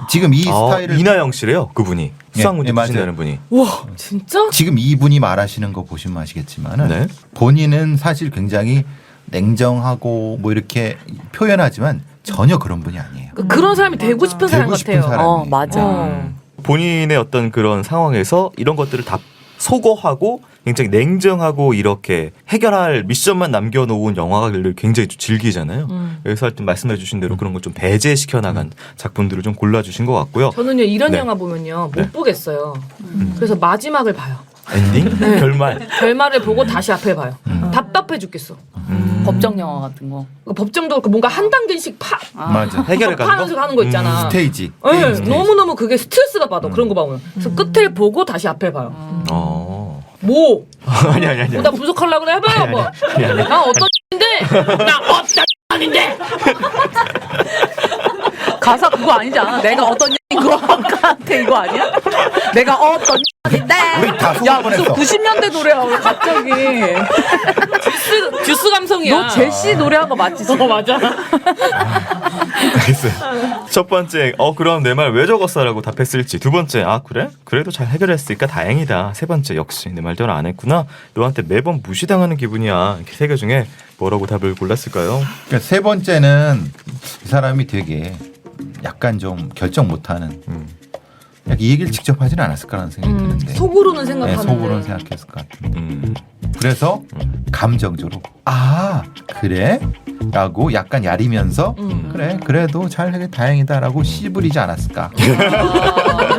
지금 이 스타일을 이나영 씨래요. 그분이 예, 수학 문제 예, 맞아요. 푸신다는 분이. 와, 진짜? 지금 이분이 말하시는 거 보시면 아시겠지만은 네. 본인은 사실 굉장히 냉정하고 뭐 이렇게 표현하지만 전혀 그런 분이 아니에요. 그런 사람이 되고 싶은 사람 되고 싶은 같아요. 사람. 어, 맞아. 본인의 어떤 그런 상황에서 이런 것들을 다 소거하고 굉장히 냉정하고 이렇게 해결할 미션만 남겨놓은 영화를 굉장히 즐기잖아요. 그래서 하여튼 말씀해 주신 대로 그런 걸 좀 배제시켜 나간 작품들을 좀 골라주신 것 같고요. 저는요 이런 네. 영화 보면요 못 네. 보겠어요. 그래서 마지막을 봐요. 엔딩? 결말? 결말을 보고 다시 앞에 봐요. 답답해 죽겠어. 법정 영화 같은 거. 법정도 그렇고 뭔가 한 단계씩 맞아. 해결해 가는 파면서 거? 가는 거 있잖아. 스테이지. 네, 게임 스테이지. 너무너무 그게 스트레스가 받아. 그런 거 봐면. 그래서 끝을 보고 다시 앞에 봐요. 뭐? 아니. 나 분석하려고 그래 해봐요. 뭐. 나 어떤 인데? 나 어떤 아닌데? 가사 그거 아니지 않아? 내가 어떤 그거한테 이거 아니야? 내가 어떤 인데? 우리 다 속을 야, 무슨 뻔했어. 90년대 노래야 왜 갑자기? 듀스 감성이야. 너 제시 노래한 거 맞지? 지금? 맞아. 알겠어요. 첫 번째, 그럼 내 말 왜 적었어라고 답했을지. 두 번째, 그래? 그래도 잘 해결했으니까 다행이다. 세 번째, 역시 내 말대로 안 했구나. 너한테 매번 무시당하는 기분이야. 이렇게 세 개 중에 뭐라고 답을 골랐을까요? 그러니까 세 번째는 이 사람이 되게 약간 좀 결정 못하는 약간 이 얘기를 직접 하지는 않았을까라는 생각이 드는데 속으로는 네, 생각하는데. 속으로는 생각했을 것 같은데 그래서 감정적으로 그래? 라고 약간 야리면서 그래 그래도 잘 해결 다행이다라고 씨부리지 않았을까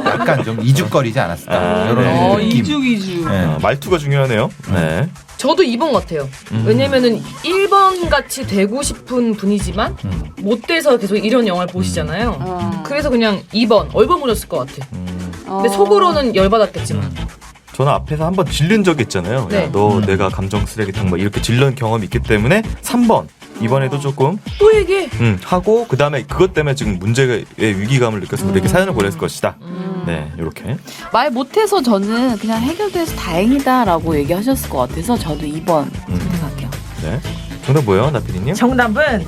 약간 좀 이죽거리지 않았을까 이런 네. 느낌 이주. 네. 말투가 중요하네요. 네. 저도 2번 같아요. 왜냐면은 1번 같이 되고 싶은 분이지만 못 돼서 계속 이런 영화를 보시잖아요. 그래서 그냥 2번 얼버무렸을 것 같아. 근데 속으로는 열받았겠지만. 저는 앞에서 한번 질른 적이 있잖아요. 네. 야, 너 내가 감정 쓰레기통 막 이렇게 질른 경험이 있기 때문에 3번 이번에도 조금 또 얘기해. 하고 그 다음에 그것 때문에 지금 문제의 위기감을 느껴서 우리에게 사연을 보냈을 것이다. 네, 이렇게. 말 못해서 저는 그냥 해결돼서 다행이다라고 얘기하셨을 것 같아서 저도 2번 선택할게요. 네. 정답 뭐예요, 나피디님? 정답은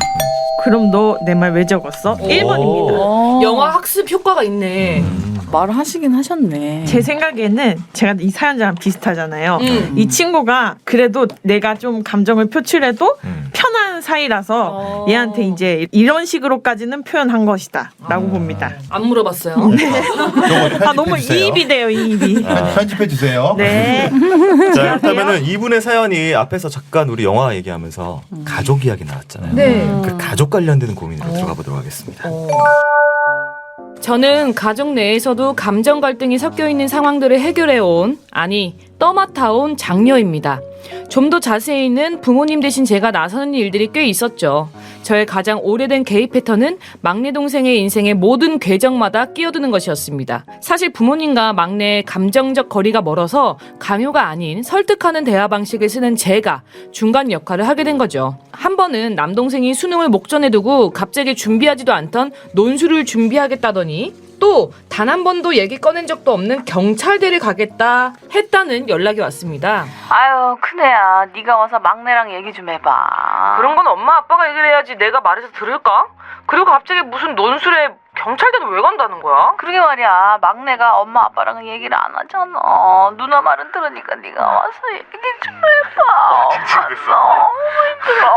그럼 너 내 말 왜 적었어? 1번입니다. 어, 영화 학습 효과가 있네. 말을 하시긴 하셨네. 제 생각에는 제가 이 사연자랑 비슷하잖아요. 이 친구가 그래도 내가 좀 감정을 표출해도 편한 사이라서 얘한테 이제 이런 식으로까지는 표현한 것이다 라고 봅니다. 안 물어봤어요. 너무 이입이 돼요, 이입이. 편집해 주세요. 네. 자, 그렇다면은 이분의 사연이 앞에서 잠깐 우리 영화 얘기하면서 가족 이야기 나왔잖아요. 네. 그 가족 관련되는 고민으로 들어가 보도록 하겠습니다. 저는 가족 내에서도 감정 갈등이 섞여 있는 상황들을 해결해온, 아니 떠맡아온 장녀입니다. 좀 더 자세히는 부모님 대신 제가 나서는 일들이 꽤 있었죠. 저의 가장 오래된 개입 패턴은 막내 동생의 인생의 모든 궤적마다 끼어드는 것이었습니다. 사실 부모님과 막내의 감정적 거리가 멀어서 강요가 아닌 설득하는 대화 방식을 쓰는 제가 중간 역할을 하게 된 거죠. 한 번은 남동생이 수능을 목전에 두고 갑자기 준비하지도 않던 논술을 준비하겠다더니 또 단 한 번도 얘기 꺼낸 적도 없는 경찰대를 가겠다 했다는 연락이 왔습니다. 아유 큰애야, 네가 와서 막내랑 얘기 좀 해봐. 그런 건 엄마 아빠가 얘기를 해야지 내가 말해서 들을까? 그리고 갑자기 무슨 논술에 경찰대는 왜 간다는 거야? 그러게 말이야. 막내가 엄마 아빠랑 얘기를 안 하잖아. 누나 말은 들으니까 네가 와서 얘기 좀 해봐. 너무 힘들어.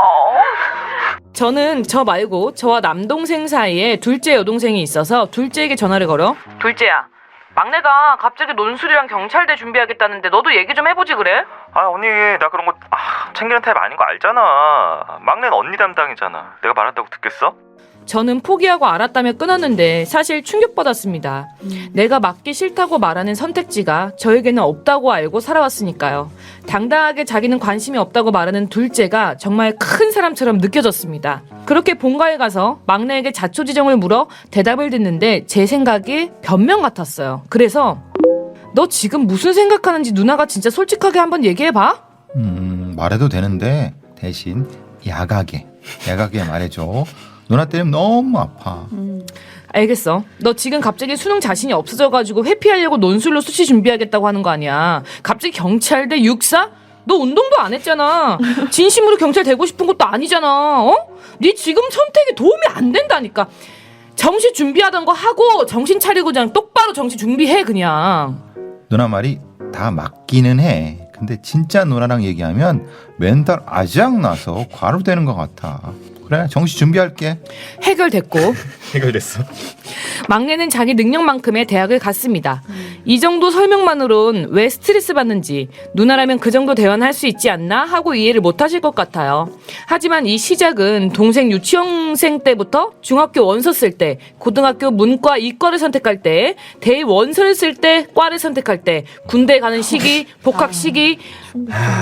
저는 저 말고 저와 남동생 사이에 둘째 여동생이 있어서 둘째에게 전화를 걸어 둘째야, 막내가 갑자기 논술이랑 경찰대 준비하겠다는데 너도 얘기 좀 해보지 그래? 아 언니 나 그런 거 챙기는 타입 아닌 거 알잖아. 막내는 언니 담당이잖아. 내가 말한다고 듣겠어? 저는 포기하고 알았다며 끊었는데 사실 충격받았습니다. 내가 맞기 싫다고 말하는 선택지가 저에게는 없다고 알고 살아왔으니까요. 당당하게 자기는 관심이 없다고 말하는 둘째가 정말 큰 사람처럼 느껴졌습니다. 그렇게 본가에 가서 막내에게 자초지종을 물어 대답을 듣는데 제 생각이 변명 같았어요. 그래서 너 지금 무슨 생각하는지 누나가 진짜 솔직하게 한번 얘기해봐? 말해도 되는데 대신 야하게 말해줘. 누나 때문에 너무 아파. 알겠어. 너 지금 갑자기 수능 자신이 없어져가지고 회피하려고 논술로 수시 준비하겠다고 하는 거 아니야. 갑자기 경찰대 육사? 너 운동도 안 했잖아. 진심으로 경찰 되고 싶은 것도 아니잖아. 어? 네 지금 선택이 도움이 안 된다니까. 정시 준비하던 거 하고 정신 차리고 그냥 똑바로 정시 준비해 그냥. 누나 말이 다 맞기는 해. 근데 진짜 누나랑 얘기하면 멘탈 아작나서 과로되는 것 같아. 그래, 정시 준비할게. 해결됐고 해결됐어. 막내는 자기 능력만큼의 대학을 갔습니다. 이 정도 설명만으론 왜 스트레스 받는지 누나라면 그 정도 대화는 할 수 있지 않나 하고 이해를 못 하실 것 같아요. 하지만 이 시작은 동생 유치원생 때부터 중학교 원서 쓸 때, 고등학교 문과 이과를 선택할 때, 대입 원서를 쓸 때, 과를 선택할 때, 군대 가는 시기, 복학 시기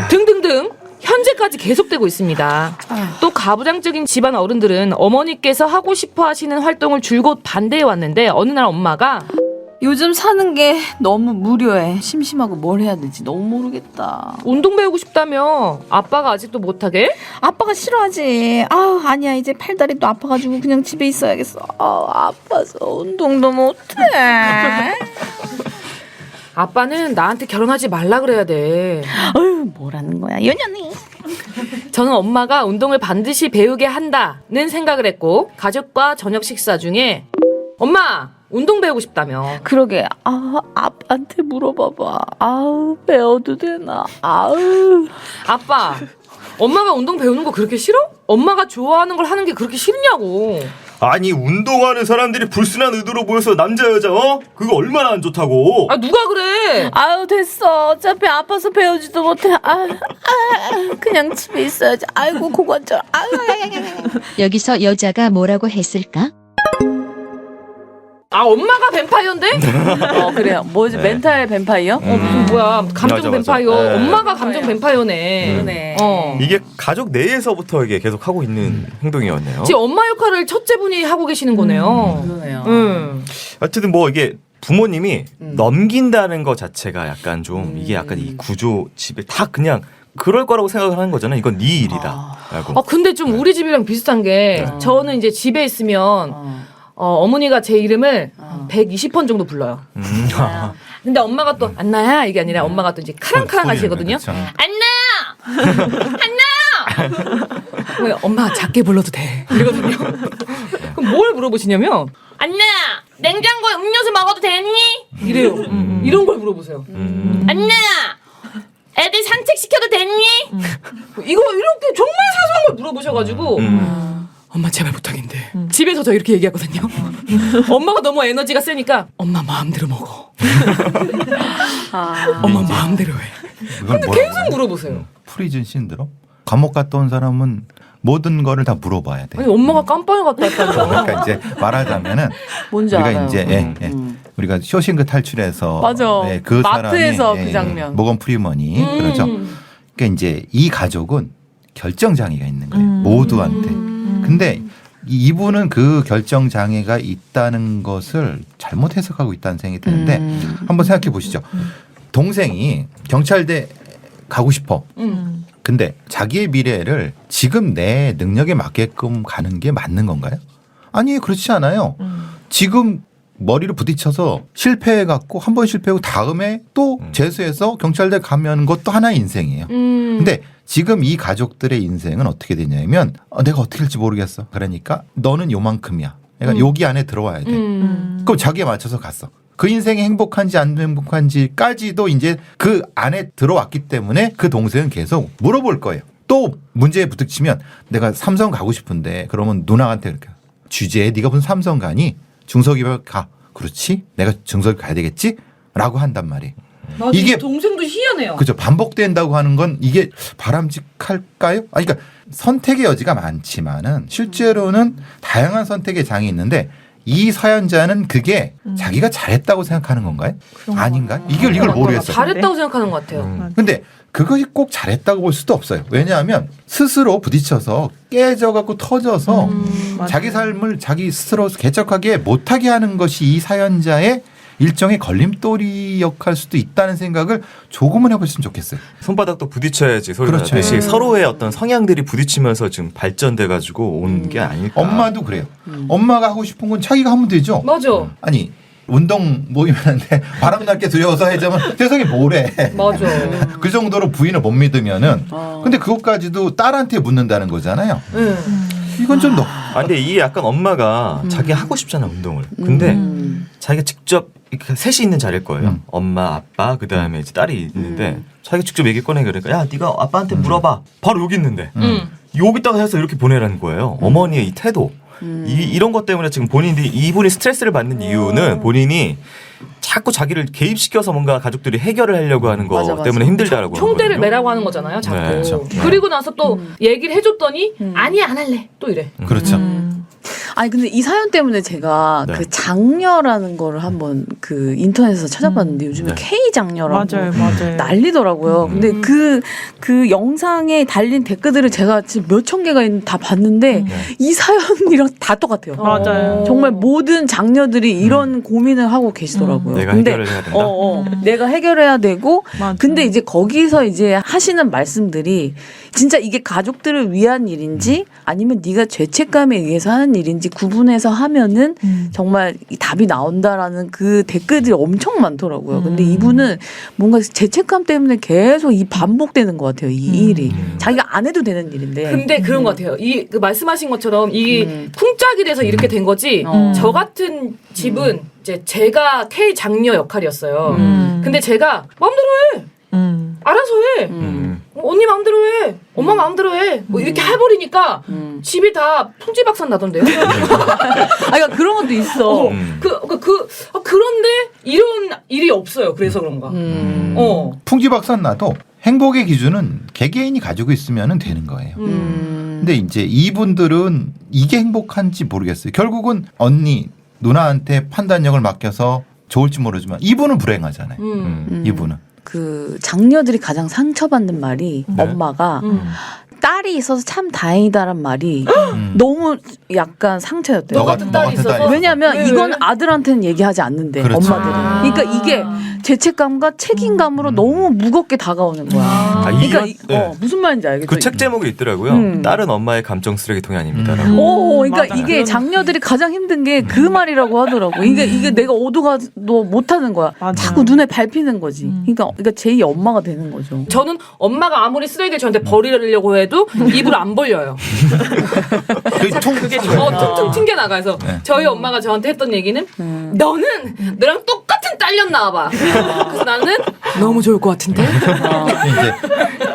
등등등 현재까지 계속되고 있습니다. 또 가부장적인 집안 어른들은 어머니께서 하고 싶어 하시는 활동을 줄곧 반대해 왔는데 어느 날 엄마가 요즘 사는 게 너무 무료해. 심심하고 뭘 해야 될지 너무 모르겠다. 운동 배우고 싶다며 아빠가 아직도 못하게? 아빠가 싫어하지. 아니야 이제 팔다리도 아파가지고 그냥 집에 있어야겠어. 아파서 운동도 못해. 아빠는 나한테 결혼하지 말라 그래야 돼. 어휴 뭐라는 거야 연연이. 저는 엄마가 운동을 반드시 배우게 한다는 생각을 했고 가족과 저녁 식사 중에 엄마 운동 배우고 싶다며. 그러게. 아빠한테 물어봐봐. 배워도 되나? 아빠 엄마가 운동 배우는 거 그렇게 싫어? 엄마가 좋아하는 걸 하는 게 그렇게 싫냐고. 아니 운동하는 사람들이 불순한 의도로 보여서 남자 여자 그거 얼마나 안 좋다고. 누가 그래? 됐어. 어차피 아파서 배우지도 못해. 그냥 집에 있어야지. 아이고 고관절. 여기서 여자가 뭐라고 했을까? 엄마가 뱀파이어인데? 그래요. 뭐지? 멘탈 뱀파이어? 무슨 뭐야 감정 맞아. 뱀파이어. 네. 엄마가 감정 뱀파이어네. 그러네. 이게 가족 내에서부터 이게 계속 하고 있는 행동이었네요. 지금 엄마 역할을 첫째 분이 하고 계시는 거네요. 그러네요. 하여튼 뭐 이게 부모님이 넘긴다는 것 자체가 약간 좀 이게 약간 이 구조 집에 다 그냥 그럴 거라고 생각을 하는 거잖아. 이건 네 일이다. 라고. 근데 좀 우리 집이랑 비슷한 게 저는 이제 집에 있으면 어머니가 제 이름을 120번 정도 불러요. 근데 엄마가 또 안나야 이게 아니라 엄마가 또 이제 카랑카랑 하시거든요. 안나야! 안나야! 왜 엄마 작게 불러도 돼. 이러거든요. 그럼 뭘 물어보시냐면 안나야 냉장고에 음료수 먹어도 되니? 이래요. 이런 걸 물어보세요. 안나야 애들 산책시켜도 됐니? 이거 이렇게 정말 사소한 걸 물어보셔가지고 엄마 제발 부탁인데 집에서 저 이렇게 얘기하거든요. 엄마가 너무 에너지가 세니까 엄마 마음대로 먹어. 엄마 마음대로 해. 근데 계속 물어보세요. 프리즌 신드롬? 감옥 갔다 온 사람은 모든 거를 다 물어봐야 돼. 아니 엄마가 깜빵에 갔다 왔다며. 그러니까 이제 말하자면 뭔지 우리가 알아요. 이제 우리가 쇼싱크 탈출해서 맞아. 그 마트에서 사람이 그 장면. 모건 프리먼이 그렇죠. 그러니까 이제 이 가족은 결정 장애가 있는 거예요. 모두한테. 근데 이분은 그 결정 장애가 있다는 것을 잘못 해석하고 있다는 생각이 드는데 한번 생각해 보시죠. 동생이 경찰대 가고 싶어. 근데 자기의 미래를 지금 내 능력에 맞게끔 가는 게 맞는 건가요? 아니 그렇지 않아요. 지금 머리를 부딪혀서 실패해갖고 한 번 실패하고 다음에 또 재수해서 경찰대 가면 것도 하나의 인생이에요. 근데 지금 이 가족들의 인생은 어떻게 되냐면 내가 어떻게 할지 모르겠어. 그러니까 너는 요만큼이야. 그러니까 여기 안에 들어와야 돼. 그럼 자기에 맞춰서 갔어. 그 인생이 행복한지 안 행복한지까지도 이제 그 안에 들어왔기 때문에 그 동생은 계속 물어볼 거예요. 또 문제에 부딪히면 내가 삼성 가고 싶은데 그러면 누나한테 이렇게 주제에 네가 무슨 삼성 가니? 중소기업 가. 그렇지? 내가 중소기업 가야 되겠지? 라고 한단 말이에요. 이게 동생도 희한해요. 그죠. 반복된다고 하는 건 이게 바람직할까요? 그러니까 선택의 여지가 많지만은 실제로는 다양한 선택의 장이 있는데 이 사연자는 그게 자기가 잘했다고 생각하는 건가요? 아닌가? 이걸 모르겠어요. 잘했다고 생각하는 것 같아요. 근데 그것이 꼭 잘했다고 볼 수도 없어요. 왜냐하면 스스로 부딪혀서 깨져갖고 터져서 자기 삶을 자기 스스로 개척하게 못하게 하는 것이 이 사연자의 일종의 걸림돌이 역할 수도 있다는 생각을 조금은 해보셨으면 좋겠어요. 손바닥도 부딪혀야지 소리가 그렇죠. 나듯이 서로의 어떤 성향들이 부딪히면서 지금 발전돼가지고 온 게 아닐까. 엄마도 그래요. 엄마가 하고 싶은 건 자기가 하면 되죠. 맞아. 아니 운동 모임 하는데 바람 날게 두려워서 하자면 세상에 뭐래. 맞아. 그 정도로 부인을 못 믿으면은 근데 그것까지도 딸한테 묻는다는 거잖아요. 이건 좀 너무. 근데 이 약간 엄마가 자기 하고 싶잖아 운동을. 근데 자기가 직접 이렇게 셋이 있는 자리일 거예요. 엄마, 아빠, 그 다음에 이제 딸이 있는데 자기가 직접 얘기 꺼내 그러니까 야 네가 아빠한테 물어봐. 바로 여기 있는데 여기다가 해서 이렇게 보내라는 거예요. 어머니의 이 태도. 이런 것 때문에 지금 이분이 스트레스를 받는 이유는 본인이 자꾸 자기를 개입시켜서 뭔가 가족들이 해결을 하려고 하는 거 맞아. 때문에 힘들다라고 총대를 하거든요. 매라고 하는 거잖아요, 자꾸. 네, 그렇죠. 그리고 나서 또 얘기를 해줬더니 아니 안 할래 또 이래. 그렇죠. 아니 근데 이 사연 때문에 제가 네. 그 장녀라는 거를 한번 그 인터넷에서 찾아봤는데 요즘에 네. K 장녀라고 맞아요. 난리더라고요. 근데 그 영상에 달린 댓글들을 제가 지금 몇천 개가 있는 다 봤는데 이 사연이랑 다 똑같아요. 맞아요. 정말 모든 장녀들이 이런 고민을 하고 계시더라고요. 내가 근데 해결을 해야 된다. 내가 해결해야 되고 맞아. 근데 이제 거기서 이제 하시는 말씀들이 진짜 이게 가족들을 위한 일인지 아니면 네가 죄책감에 의해서 하는 일인지 구분해서 하면은 정말 이 답이 나온다라는 그 댓글들이 엄청 많더라고요. 근데 이분은 뭔가 죄책감 때문에 계속 이 반복되는 것 같아요. 이 일이 자기가 안 해도 되는 일인데. 근데 그런 것 같아요. 그 말씀하신 것처럼 이 쿵짝이 돼서 이렇게 된 거지. 저 같은 집은 이제 제가 K 장녀 역할이었어요. 근데 제가 마음대로 해. 알아서 해. 언니 마음대로 해. 엄마 마음대로 해. 뭐 이렇게 해버리니까 집이 다 풍지박산 나던데요. 그러니까 그런 것도 있어. 그런데 이런 일이 없어요. 그래서 그런가. 풍지박산 나도 행복의 기준은 개개인이 가지고 있으면 되는 거예요. 근데 이제 이분들은 이게 행복한지 모르겠어요. 결국은 언니, 누나한테 판단력을 맡겨서 좋을지 모르지만 이분은 불행하잖아요. 이분은. 그 장녀들이 가장 상처받는 말이 엄마가 딸이 있어서 참 다행이다란 말이 너무 약간 상처였대요. 너 같은 딸이 있어서? 딸이 왜냐하면 왜? 이건 아들한테는 얘기하지 않는데 그렇죠. 엄마들은. 그러니까 이게 죄책감과 책임감으로 너무 무겁게 다가오는 거야. 그러니까 네. 무슨 말인지 알겠죠? 그 책 제목이 있더라고요. 딸은 엄마의 감정 쓰레기통이 아닙니다라고. 그러니까 맞아요. 이게 장녀들이 가장 힘든 게 그 말이라고 하더라고. 이게 내가 오도가도 못하는 거야. 맞아요. 자꾸 눈에 밟히는 거지. 그러니까 제2 엄마가 되는 거죠. 저는 엄마가 아무리 쓰레기를 저한테 버리려고 해도 입을 안 벌려요. 그게 퉁퉁 튕겨나가서 저희 엄마가 저한테 했던 얘기는 너는 너랑 똑같은 딸년 낳아봐. 그래서 나는 너무 좋을 것 같은데. 이제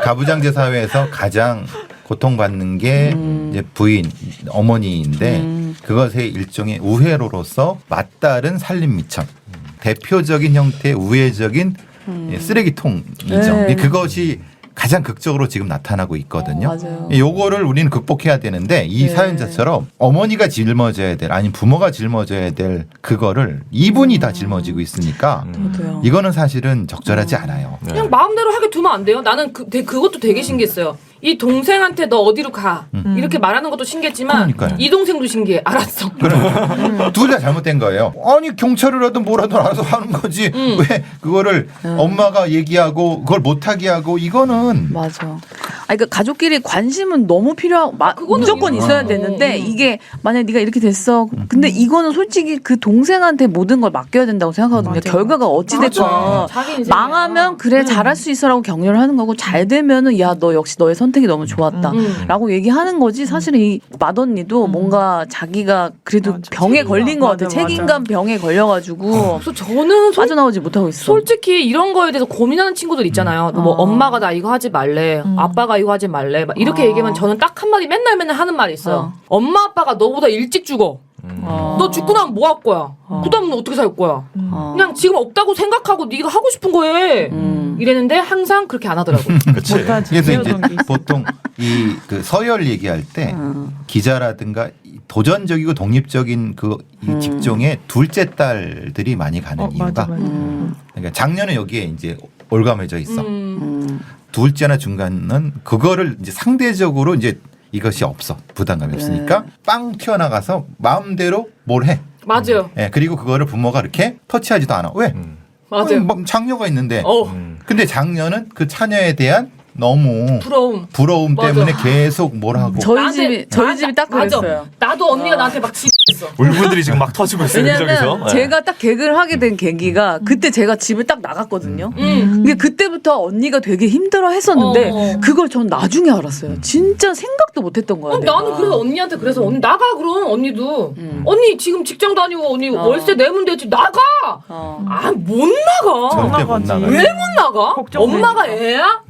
가부장제 사회에서 가장 고통받는 게 이제 부인, 어머니인데 그것의 일종의 우회로로서 맞다른 살림미천. 대표적인 형태의 우회적인 쓰레기통이죠. 네. 그것이 가장 극적으로 지금 나타나고 있거든요. 맞아요. 요거를 우리는 극복해야 되는데 이 네. 사연자처럼 어머니가 짊어져야 될 아니면 부모가 짊어져야 될 그거를 이분이 다 짊어지고 있으니까 저도요. 이거는 사실은 적절하지 않아요. 그냥 마음대로 하게 두면 안 돼요. 나는 그것도 되게 신기했어요. 이 동생한테 너 어디로 가 이렇게 말하는 것도 신기했지만 그러니까요. 이 동생도 신기해. 알았어. 둘 다 잘못된 거예요. 아니 경찰을 하든 뭐라든 알아서 하는 거지. 왜 그거를 엄마가 얘기하고 그걸 못하게 하고 이거는 맞아. 그러니까 가족끼리 관심은 너무 필요하고 무조건 있어야 되는데 이게 만약 네가 이렇게 됐어. 근데 이거는 솔직히 그 동생한테 모든 걸 맡겨야 된다고 생각하거든요. 맞아. 결과가 어찌 됐건 자기 인생이야. 망하면 그래 잘할 수 있어라고 격려를 하는 거고 잘 되면은 야 너 역시 너의 선택이 너무 좋았다라고 얘기하는 거지. 사실은 이 맏언니도 뭔가 자기가 그래도 맞아. 병에 걸린 것 같아. 맞아, 맞아. 책임감 병에 걸려가지고 그래서 저는 빠져나오지 못하고 있어. 솔직히 이런 거에 대해서 고민하는 친구들 있잖아요. 뭐 엄마가 나 이거 하지 말래. 아빠가 이거 하지 말래. 막 이렇게 얘기하면 저는 딱 한마디 맨날 하는 말이 있어요. 엄마 아빠가 너보다 일찍 죽어. 너 죽고 나면 뭐 할 거야? 그 다음은 어떻게 살 거야? 그냥 지금 없다고 생각하고 네가 하고 싶은 거 해. 이랬는데 항상 그렇게 안 하더라고. 그치. 못하지. 그래서 이제 헤어던 게 있어. 보통 이 그 서열 얘기할 때 기자라든가 이 도전적이고 독립적인 이 직종의 둘째 딸들이 많이 가는 이유가 그러니까 작년에 여기에 이제 올가매져 있어. 둘째나 중간은 그거를 이제 상대적으로 이제 이것이 없어. 부담감이 없으니까 빵 튀어나가서 마음대로 뭘 해. 맞아요. 예, 그리고 그거를 부모가 이렇게 터치하지도 않아. 왜? 맞아요. 뭐 장녀가 있는데. 어. 근데 장녀는 그 차녀에 대한 너무 부러움. 맞아. 때문에 계속 뭘 하고. 저희 집이 딱 맞아. 그랬어요. 나도 언니가 나한테 막 지했어. 울분들이 지금 막 터지고 있어요. 왜냐면 여기저기서. 네. 제가 딱 개그를 하게 된 계기가 그때 제가 집을 딱 나갔거든요. 근데 그때부터 언니가 되게 힘들어 했었는데 그걸 전 나중에 알았어요. 진짜 생각도 못 했던 거야. 내가. 나는 그래서 언니한테 그래서 언니 나가 그럼 언니도 언니 지금 직장 다니고 언니 월세 내면 되지 나가. 아 못 나가. 절대 못 나가지. 나가. 왜 못 나가? 걱정되니까. 엄마가 애야?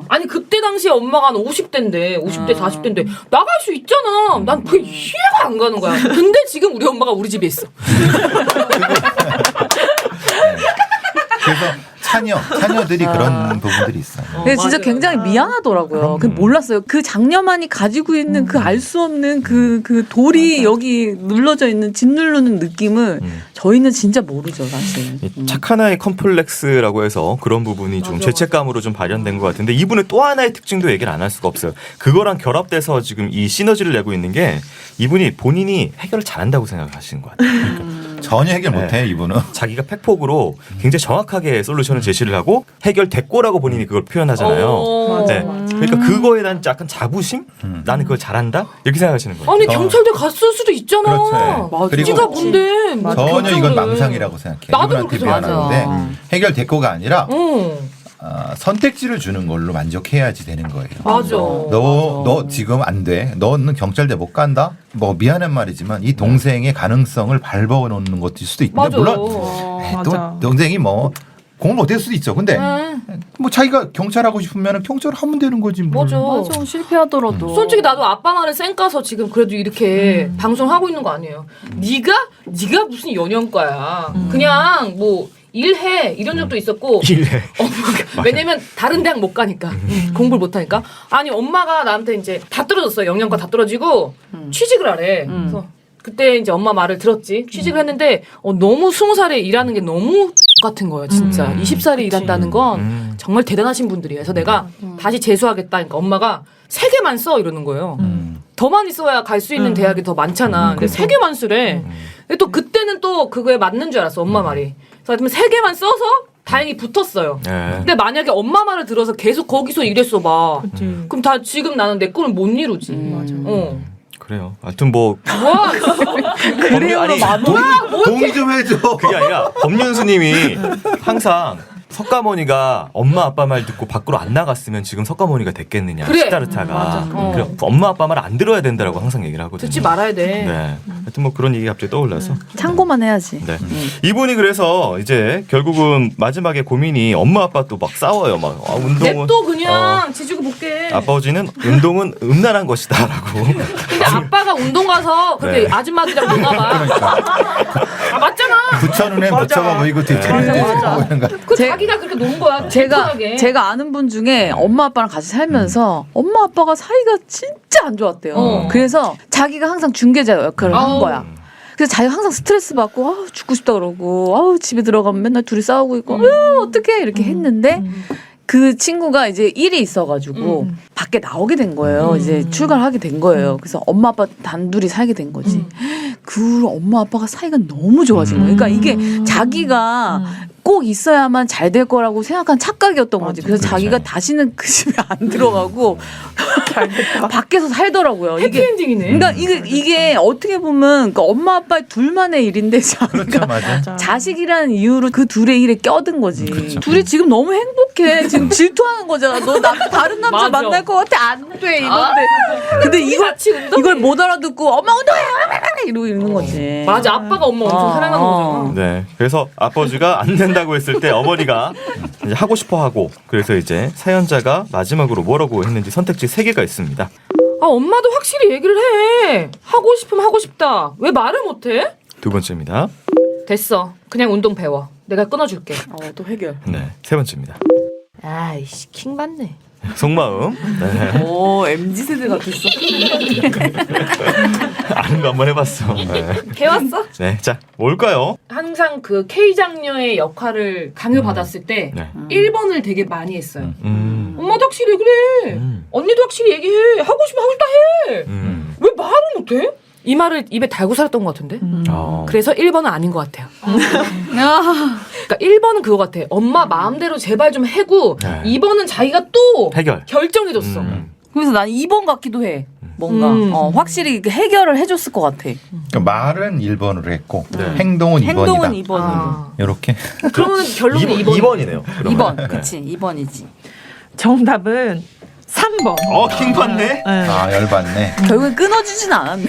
아니 그때 당시에 엄마가 한 50대인데 50대 40대인데 나갈 수 있잖아. 난 그게 이해가 안 가는 거야. 근데 지금 우리 엄마가 우리 집에 있어. 그래서 차녀들이 그런 부분들이 있어요. 근데 진짜 맞아요. 굉장히 미안하더라고요. 그 몰랐어요. 그 장녀만이 가지고 있는 그 알 수 없는 그 돌이 여기 눌러져 있는 짓누르는 느낌을 저희는 진짜 모르죠, 사실. 이 착한 아이 컴플렉스라고 해서 그런 부분이 좀 죄책감으로 좀 발현된 것 같은데 이분의 또 하나의 특징도 얘기를 안 할 수가 없어요. 그거랑 결합돼서 지금 이 시너지를 내고 있는 게 이분이 본인이 해결을 잘한다고 생각하시는 것 같아요. 그러니까 전혀 해결 못해 이분은. 자기가 팩폭으로 굉장히 정확하게 솔루션을 제시를 하고 해결됐고라고 본인이 그걸 표현하잖아요. 네. 그러니까 그거에 대한 약간 자부심? 나는 그걸 잘한다? 이렇게 생각하시는 거예요. 아니 경찰대 갔을 수도 있잖아. 그렇죠. 맞아. 그리고 지가 뭔데? 전혀 이건 결정을. 망상이라고 생각해. 나도 이분한테 그렇게 미안한데 생각해. 해결됐고가 아니라 응. 선택지를 주는 걸로 만족해야지 되는 거예요. 맞아. 너 지금 안 돼. 너는 경찰대 못 간다? 뭐 미안한 말이지만 이 동생의 가능성을 밟아놓는 것일 수도 있는데 맞아. 물론 맞아. 또 동생이 뭐 공을 못할 수도 있죠. 근데 뭐 자기가 경찰하고 싶으면 경찰 하면 되는 거지. 뭐. 맞아. 맞아, 실패하더라도. 솔직히 나도 아빠 말에 쌩까서 지금 그래도 이렇게 방송하고 있는 거 아니에요. 네가 무슨 연영과야. 그냥 뭐 일해 이런 적도 있었고. 일해. 왜냐면 다른 대학 못 가니까 공부를 못 하니까. 아니 엄마가 나한테 이제 다 떨어졌어요. 영양과 다 떨어지고 취직을 하래. 그래서 그때 이제 엄마 말을 들었지. 취직을 했는데 너무 20살에 일하는 게 너무 같은 거예요. 진짜 20살에 일한다는 건 정말 대단하신 분들이에요. 그래서 내가 다시 재수하겠다. 그러니까 엄마가 3개만 써 이러는 거예요. 더 많이 써야 갈 수 있는 대학이 더 많잖아. 근데 3개만 쓰래. 근데 또 그때는 또 그거에 맞는 줄 알았어. 엄마 말이. 그래서 3개만 써서 다행히 붙었어요. 네. 근데 만약에 엄마 말을 들어서 계속 거기서 일했어 봐. 그럼 다 지금 나는 내 꿈을 못 이루지. 맞아. 그래요. 하여튼 뭐 뭐야? 그래요, 아니, 동의 좀 해줘. 그게 아니라 법륜스님이 항상 석가모니가 엄마 아빠 말 듣고 밖으로 안 나갔으면 지금 석가모니가 됐겠느냐. 그래. 시다르타가. 그래, 엄마 아빠 말 안 들어야 된다라고 항상 얘기를 하거든요. 듣지 말아야 돼. 네. 하여튼 뭐 그런 얘기 갑자기 떠올라서. 참고만 해야지. 네. 이분이 그래서 이제 결국은 마지막에 고민이 엄마 아빠 또 막 싸워요. 막 운동은 냅둬 그냥 지지고 볼게. 아버지는 운동은 음란한 것이다라고. 근데 아빠가 운동 가서 그렇게 네. 아줌마들이랑 놀아 봐. 아 맞잖아. 부처눈에 묻혀가 보이고 뒤처리는 이런 거. 그 자기가 그렇게 논 거야. 불편하게. 제가 아는 분 중에 엄마 아빠랑 같이 살면서 엄마 아빠가 사이가 진짜 안 좋았대요. 그래서 자기가 항상 중개자 역할을 한 거야. 그래서 자기가 항상 스트레스 받고 아우 죽고 싶다 그러고 아우 집에 들어가면 맨날 둘이 싸우고 있고 어떡해 이렇게 했는데 그 친구가 이제 일이 있어가지고 밖에 나오게 된 거예요. 이제 출가를 하게 된 거예요. 그래서 엄마 아빠 단둘이 살게 된 거지. 그 엄마 아빠가 사이가 너무 좋아진 거예요. 그러니까 이게 자기가 꼭 있어야만 잘 될 거라고 생각한 착각이었던 거지. 그래서 그렇죠. 자기가 다시는 그 집에 안 들어가고 밖에서 살더라고요. 이게 해피엔딩이네. 그러니까 이게 어떻게 보면 그러니까 엄마 아빠 둘만의 일인데 그렇죠, 자기가 맞아. 자식이라는 이유로 그 둘의 일에 껴든 거지. 그렇죠. 둘이 지금 너무 행복해. 지금 질투하는 거잖아. 너 다른 남자 맞아. 만날 것 같아. 안 돼. 이건데. 근데 이걸 못 알아듣고 엄마 운동해. 이러고 있는 거지. 맞아, 아빠가 엄마 엄청 사랑하는 거잖아. 네. 그래서 아버지가 안 된다고 했을 때 어머니가 이제 하고 싶어 하고 그래서 이제 사연자가 마지막으로 뭐라고 했는지 선택지 3개가 있습니다. 아, 엄마도 확실히 얘기를 해. 하고 싶으면 하고 싶다. 왜 말을 못해? 2번째입니다. 됐어. 그냥 운동 배워. 내가 끊어줄게. 또 해결. 네. 3번째입니다. 아이씨, 킹 받네. 속마음. 네. 오 MZ 세대 같았어. 아는 거 한번 해봤어. 네. 개왔어? 네. 자, 뭘까요? 항상 그 K장녀의 역할을 강요받았을 때 네. 1번을 되게 많이 했어요. 엄마도 확실히 그래. 언니도 확실히 얘기해. 하고 싶으면 하고 싶다 해. 왜 말을 못해? 이 말을 입에 달고 살았던 것 같은데. 그래서 1번은 아닌 것 같아요. 그러니까 1번은 그거 같아. 엄마 마음대로 제발 좀 해고 네. 2번은 자기가 또 해결. 결정해줬어. 그래서 난 2번 같기도 해. 뭔가 확실히 해결을 해줬을 것 같아. 그러니까 말은 1번으로 했고 네. 행동은 2번이다. 행동은 2번으로. 아. 이렇게. 그러면 결론은 2번. 2번이네요. 2번. 그치. 2번이지. 정답은 3번. 킹 받네. 아 열받네. 결국엔 끊어주진 않았네.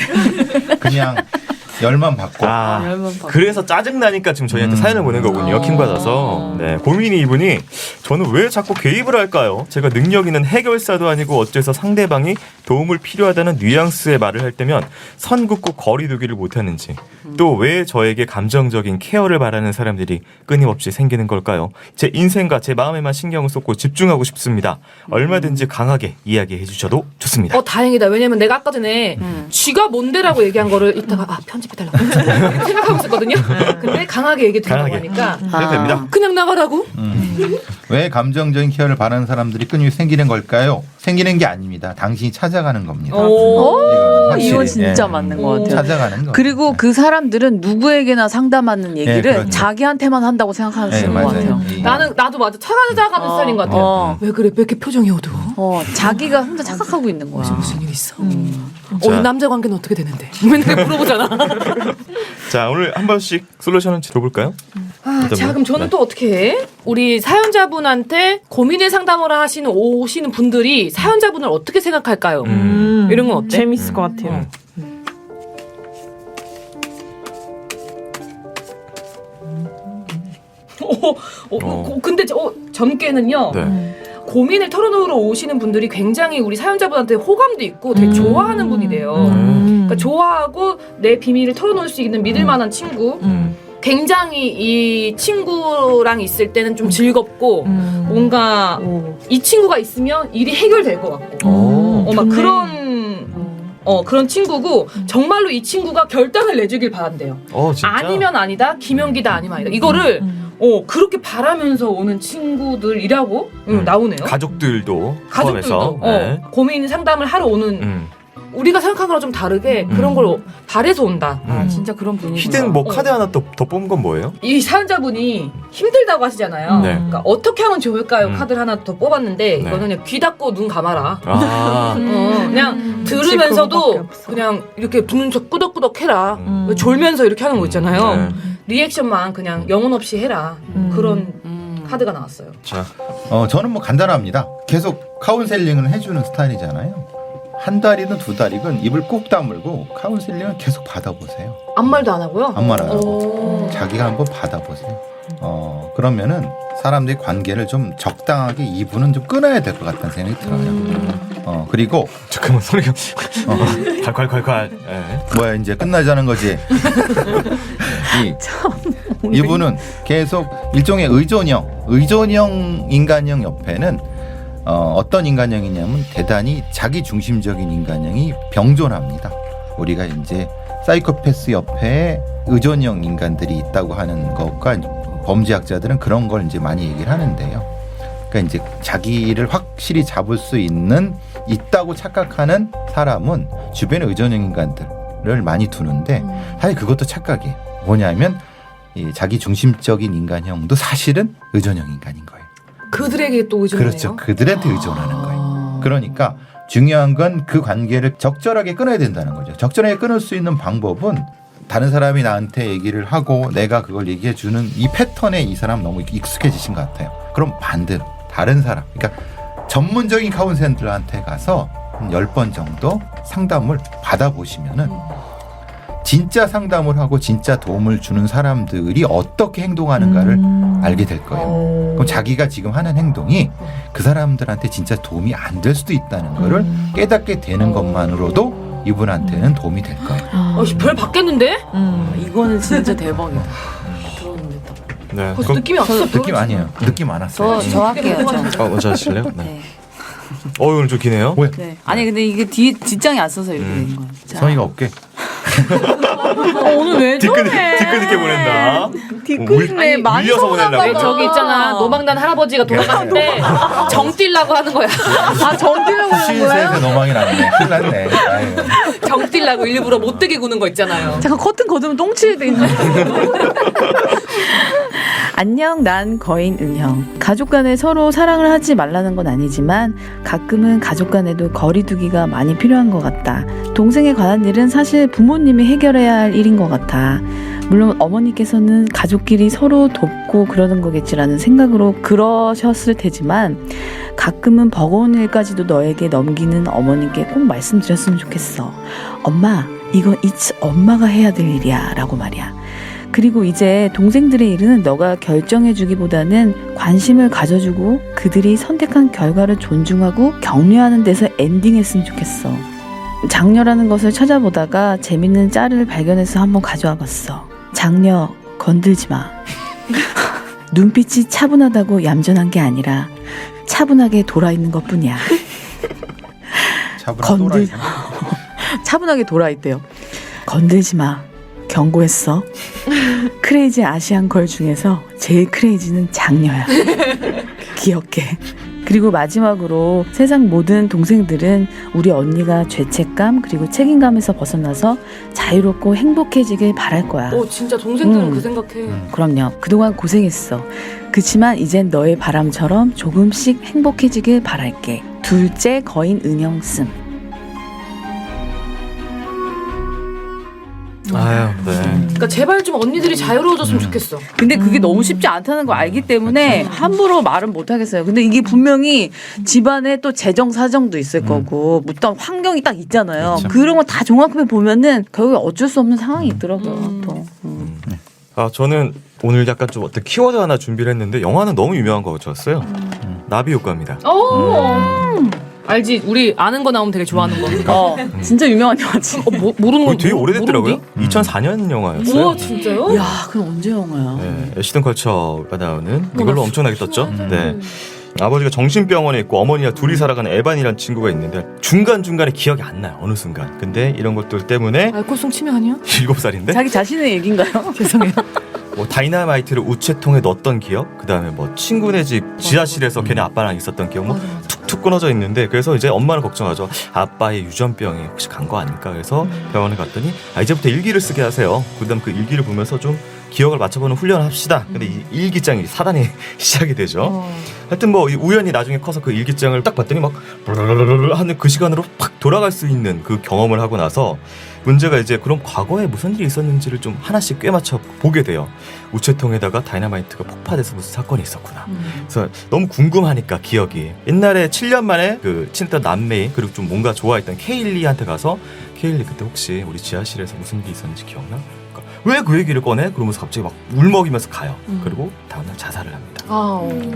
그냥 열만 받고. 그래서 짜증나니까 지금 저희한테 사연을 보낸 거군요. 킹 받아서. 네, 고민이 이분이 저는 왜 자꾸 개입을 할까요? 제가 능력 있는 해결사도 아니고 어째서 상대방이 도움을 필요하다는 뉘앙스의 말을 할 때면 선 긋고 거리 두기를 못하는지 또 왜 저에게 감정적인 케어를 바라는 사람들이 끊임없이 생기는 걸까요? 제 인생과 제 마음에만 신경을 쏟고 집중하고 싶습니다. 얼마든지 강하게 이야기해 주셔도 좋습니다. 다행이다. 왜냐면 내가 아까 전에 쥐가 뭔데라고 얘기한 거를 이따가 편집해달라고 이렇게 생각하고 있었거든요. 근데 강하게 얘기 드린다고 강하게. 하니까 해도 됩니다. 그냥 나가라고? 왜 감정적인 케어를 바라는 사람들이 끊임없이 생기는 걸까요? 생기는 게 아닙니다. 당신이 찾아가는 겁니다. 이건 확실히, 이건 진짜 예. 맞는 것 같아요. 찾아가는 거. 그리고 그 사람들은 누구에게나 상담하는 얘기를 그렇죠. 자기한테만 한다고 생각하는 네, 것 맞아요. 같아요. 나도 맞아. 찾아가는 스타일인 것 같아요. 왜 그래? 왜 이렇게 표정이 어두워? 자기가 혼자 착각하고 있는 거야. 무슨 일 있어? 자. 남자 관계는 어떻게 되는데? 맨날 물어보잖아. 자, 오늘 한 번씩 솔루션을 들어볼까요? 자, 그럼 저는 네. 또 어떻게 해? 우리 사연자분한테 고민을 상담을 오시는 분들이 사연자분을 어떻게 생각할까요? 이런 건 어때? 재밌을 것 같아요. 근데 점괘는요. 네. 고민을 털어놓으러 오시는 분들이 굉장히 우리 사연자분한테 호감도 있고 되게 좋아하는 분이래요. 그러니까 좋아하고 내 비밀을 털어놓을 수 있는 믿을 만한 친구. 굉장히 이 친구랑 있을 때는 좀 즐겁고 뭔가 이 친구가 있으면 일이 해결될 것 같고 막 그런 친구고 정말로 이 친구가 결단을 내주길 바란대요. 진짜? 아니면 아니다, 김연기다 아니면 아니다. 이거를 그렇게 바라면서 오는 친구들이라고 나오네요. 가족들도 가족들도 포함해서. 네. 고민 상담을 하러 오는 우리가 생각한 거랑 좀 다르게 그런 걸 바래서 온다. 진짜 그런 분위기. 히든 뭐 카드 하나 더 뽑은 건 뭐예요? 이 사연자분이 힘들다고 하시잖아요. 네. 그러니까 어떻게 하면 좋을까요? 카드를 하나 더 뽑았는데 이거는 그냥 귀 닫고 눈 감아라. 그냥 들으면서도 그거밖에 없어. 그냥 이렇게 눈 끄덕끄덕 해라. 졸면서 이렇게 하는 거 있잖아요. 리액션만 그냥 영혼 없이 해라. 그런 카드가 나왔어요. 자, 저는 뭐 간단합니다. 계속 카운셀링을 해주는 스타일이잖아요. 한 달이든 두 달이든 입을 꾹 다물고 카운셀링을 계속 받아보세요. 아무 말도 안 하고요? 아무 말 안 하고 자기가 한번 받아보세요. 그러면은 사람들이 관계를 좀 적당하게 2부는 좀 끊어야 될 것 같다는 생각이 들어요. 그리고 잠깐만 소리가 콸콸콸콸. 네. 뭐야 이제 끝나자는 거지. 이분은 계속 일종의 의존형 인간형 옆에는 어떤 인간형이냐면 대단히 자기 중심적인 인간형이 병존합니다. 우리가 이제 사이코패스 옆에 의존형 인간들이 있다고 하는 것과 범죄학자들은 그런 걸 이제 많이 얘기를 하는데요. 그러니까 이제 자기를 확실히 잡을 수 있다고 착각하는 사람은 주변에 의존형 인간들을 많이 두는데 사실 그것도 착각이에요. 뭐냐면 이 자기 중심적인 인간형도 사실은 의존형 인간인 거예요. 그들에게 또 의존해요. 그렇죠. 그들한테 의존하는 거예요. 그러니까 중요한 건 그 관계를 적절하게 끊어야 된다는 거죠. 적절하게 끊을 수 있는 방법은 다른 사람이 나한테 얘기를 하고 내가 그걸 얘기해 주는 이 패턴에 이 사람 너무 익숙해지신 것 같아요. 그럼 반대로 다른 사람, 그러니까 전문적인 카운셀러한테 가서 한 10번 정도 상담을 받아보시면은 진짜 상담을 하고 진짜 도움을 주는 사람들이 어떻게 행동하는가를 알게 될 거예요. 그럼 자기가 지금 하는 행동이 그 사람들한테 진짜 도움이 안 될 수도 있다는 거를 깨닫게 되는 것만으로도 이분한테는 도움이 될 거예요. 별 바뀌었는데? 이거는 진짜 대박이다. 들었는데 딱. 네. 벌써 느낌이 왔어. 느낌 아니에요. 느낌 안 왔어요. 저 할게요. 저. 먼저 하실래요? 네. 네. 오늘 좀 기네요. 뭐야? 네. 아니 근데 이게 뒷장이 안 써서 이렇게 된 거야. 자. 성의가 없게. 오늘 왜 뒤끝 보낸다. 뒤끝네. 많이 물려서 서운한가 보내려고. 왜 봐. 저기 있잖아 노망단 할아버지가 돌아갔을 때 정 뛸라고 하는 거야. 정 뛰려고 하는 거예요? 신세에서 노망이 났네. 큰일 났네. 아유. 정 뛸라고 일부러 못 뜨게 구는 거 있잖아요. 잠깐 커튼 걷으면 똥칠이 돼 있는 안녕, 난 거인 은형. 가족 간에 서로 사랑을 하지 말라는 건 아니지만 가끔은 가족 간에도 거리두기가 많이 필요한 것 같다. 동생에 관한 일은 사실 부모님이 해결해야 할 일인 것 같아. 물론 어머니께서는 가족끼리 서로 돕고 그러는 거겠지라는 생각으로 그러셨을 테지만 가끔은 버거운 일까지도 너에게 넘기는 어머니께 꼭 말씀드렸으면 좋겠어. 엄마, 이건 엄마가 해야 될 일이야 라고 말이야. 그리고 이제 동생들의 일은 너가 결정해주기보다는 관심을 가져주고 그들이 선택한 결과를 존중하고 격려하는 데서 엔딩했으면 좋겠어. 장녀라는 것을 찾아보다가 재밌는 짤을 발견해서 한번 가져와 봤어. 장녀, 건들지 마. 눈빛이 차분하다고 얌전한 게 아니라 차분하게 돌아있는 것뿐이야. 차분하게 돌아있대요. 건들지 마. 경고했어. 크레이지 아시안 걸 중에서 제일 크레이지는 장녀야. 기억해. 그리고 마지막으로 세상 모든 동생들은 우리 언니가 죄책감 그리고 책임감에서 벗어나서 자유롭고 행복해지길 바랄 거야. 진짜 동생들은 그 생각해. 그럼요. 그동안 고생했어. 그치만 이젠 너의 바람처럼 조금씩 행복해지길 바랄게. 둘째 거인 은영 씀. 아유, 네. 그러니까 제발 좀 언니들이 자유로워졌으면 좋겠어. 근데 그게 너무 쉽지 않다는 걸 알기 때문에 함부로 말은 못 하겠어요. 근데 이게 분명히 집안에 또 재정 사정도 있을 거고 어떤 환경이 딱 있잖아요. 그렇죠. 그런 거 다 종합해 보면은 결국에 어쩔 수 없는 상황이 있더라고요. 또. 저는 오늘 약간 좀 어떤 키워드 하나 준비를 했는데 영화는 너무 유명한 거 같았어요. 나비 효과입니다. 알지? 우리 아는 거 나오면 되게 좋아하는 거. 진짜 유명한 영화지. 모르는 거 되게 오래됐더라고요. 모르니? 2004년 영화였어요. 우와 진짜요? 야, 그럼 언제 영화야? 네, 애시든 컬처가 나오는 이걸로 나 엄청나게 떴죠. 네. 아버지가 정신병원에 있고 어머니와 둘이 살아가는 에반이라는 친구가 있는데 중간중간에 기억이 안 나요. 어느 순간. 근데 이런 것들 때문에 알코올성 치매 아니야? 7살인데 자기 자신의 얘기인가요? 죄송해요. 뭐 다이나마이트를 우체통에 넣었던 기억, 그다음에 뭐 친구네 집 지하실에서 걔네 아빠랑 있었던 기억, 뭐 툭툭 끊어져 있는데 그래서 이제 엄마는 걱정하죠. 아빠의 유전병이 혹시 간 거 아닐까? 그래서 병원에 갔더니 이제부터 일기를 쓰게 하세요. 그다음 그 일기를 보면서 좀 기억을 맞춰보는 훈련을 합시다. 근데 이 일기장이 사단이 시작이 되죠. 하여튼 뭐 우연히 나중에 커서 그 일기장을 딱 봤더니 막 하는 그 시간으로 팍 돌아갈 수 있는 그 경험을 하고 나서 문제가 이제 그럼 과거에 무슨 일이 있었는지를 좀 하나씩 꿰맞춰 보게 돼요. 우체통에다가 다이나마이트가 폭파돼서 무슨 사건이 있었구나. 그래서 너무 궁금하니까 기억이 옛날에 7년 만에 그 친했던 남매인 그리고 좀 뭔가 좋아했던 케일리한테 가서 케일리 그때 혹시 우리 지하실에서 무슨 일이 있었는지 기억나? 왜 그 얘기를 꺼내? 그러면서 갑자기 막 울먹이면서 가요. 그리고 다음날 자살을 합니다.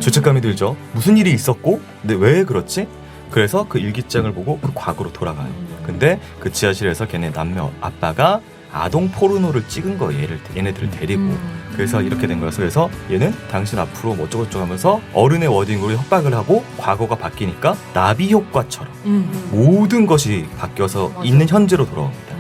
죄책감이 들죠. 무슨 일이 있었고 근데 왜 그렇지? 그래서 그 일기장을 보고 그 과거로 돌아가요. 근데 그 지하실에서 걔네 남매 아빠가 아동 포르노를 찍은 거예요. 얘네들을 데리고. 그래서 이렇게 된 거였어. 그래서 얘는 당신 앞으로 뭐 어쩌고저쩌고 하면서 어른의 워딩으로 협박을 하고 과거가 바뀌니까 나비 효과처럼 모든 것이 바뀌어서 있는 현재로 돌아옵니다.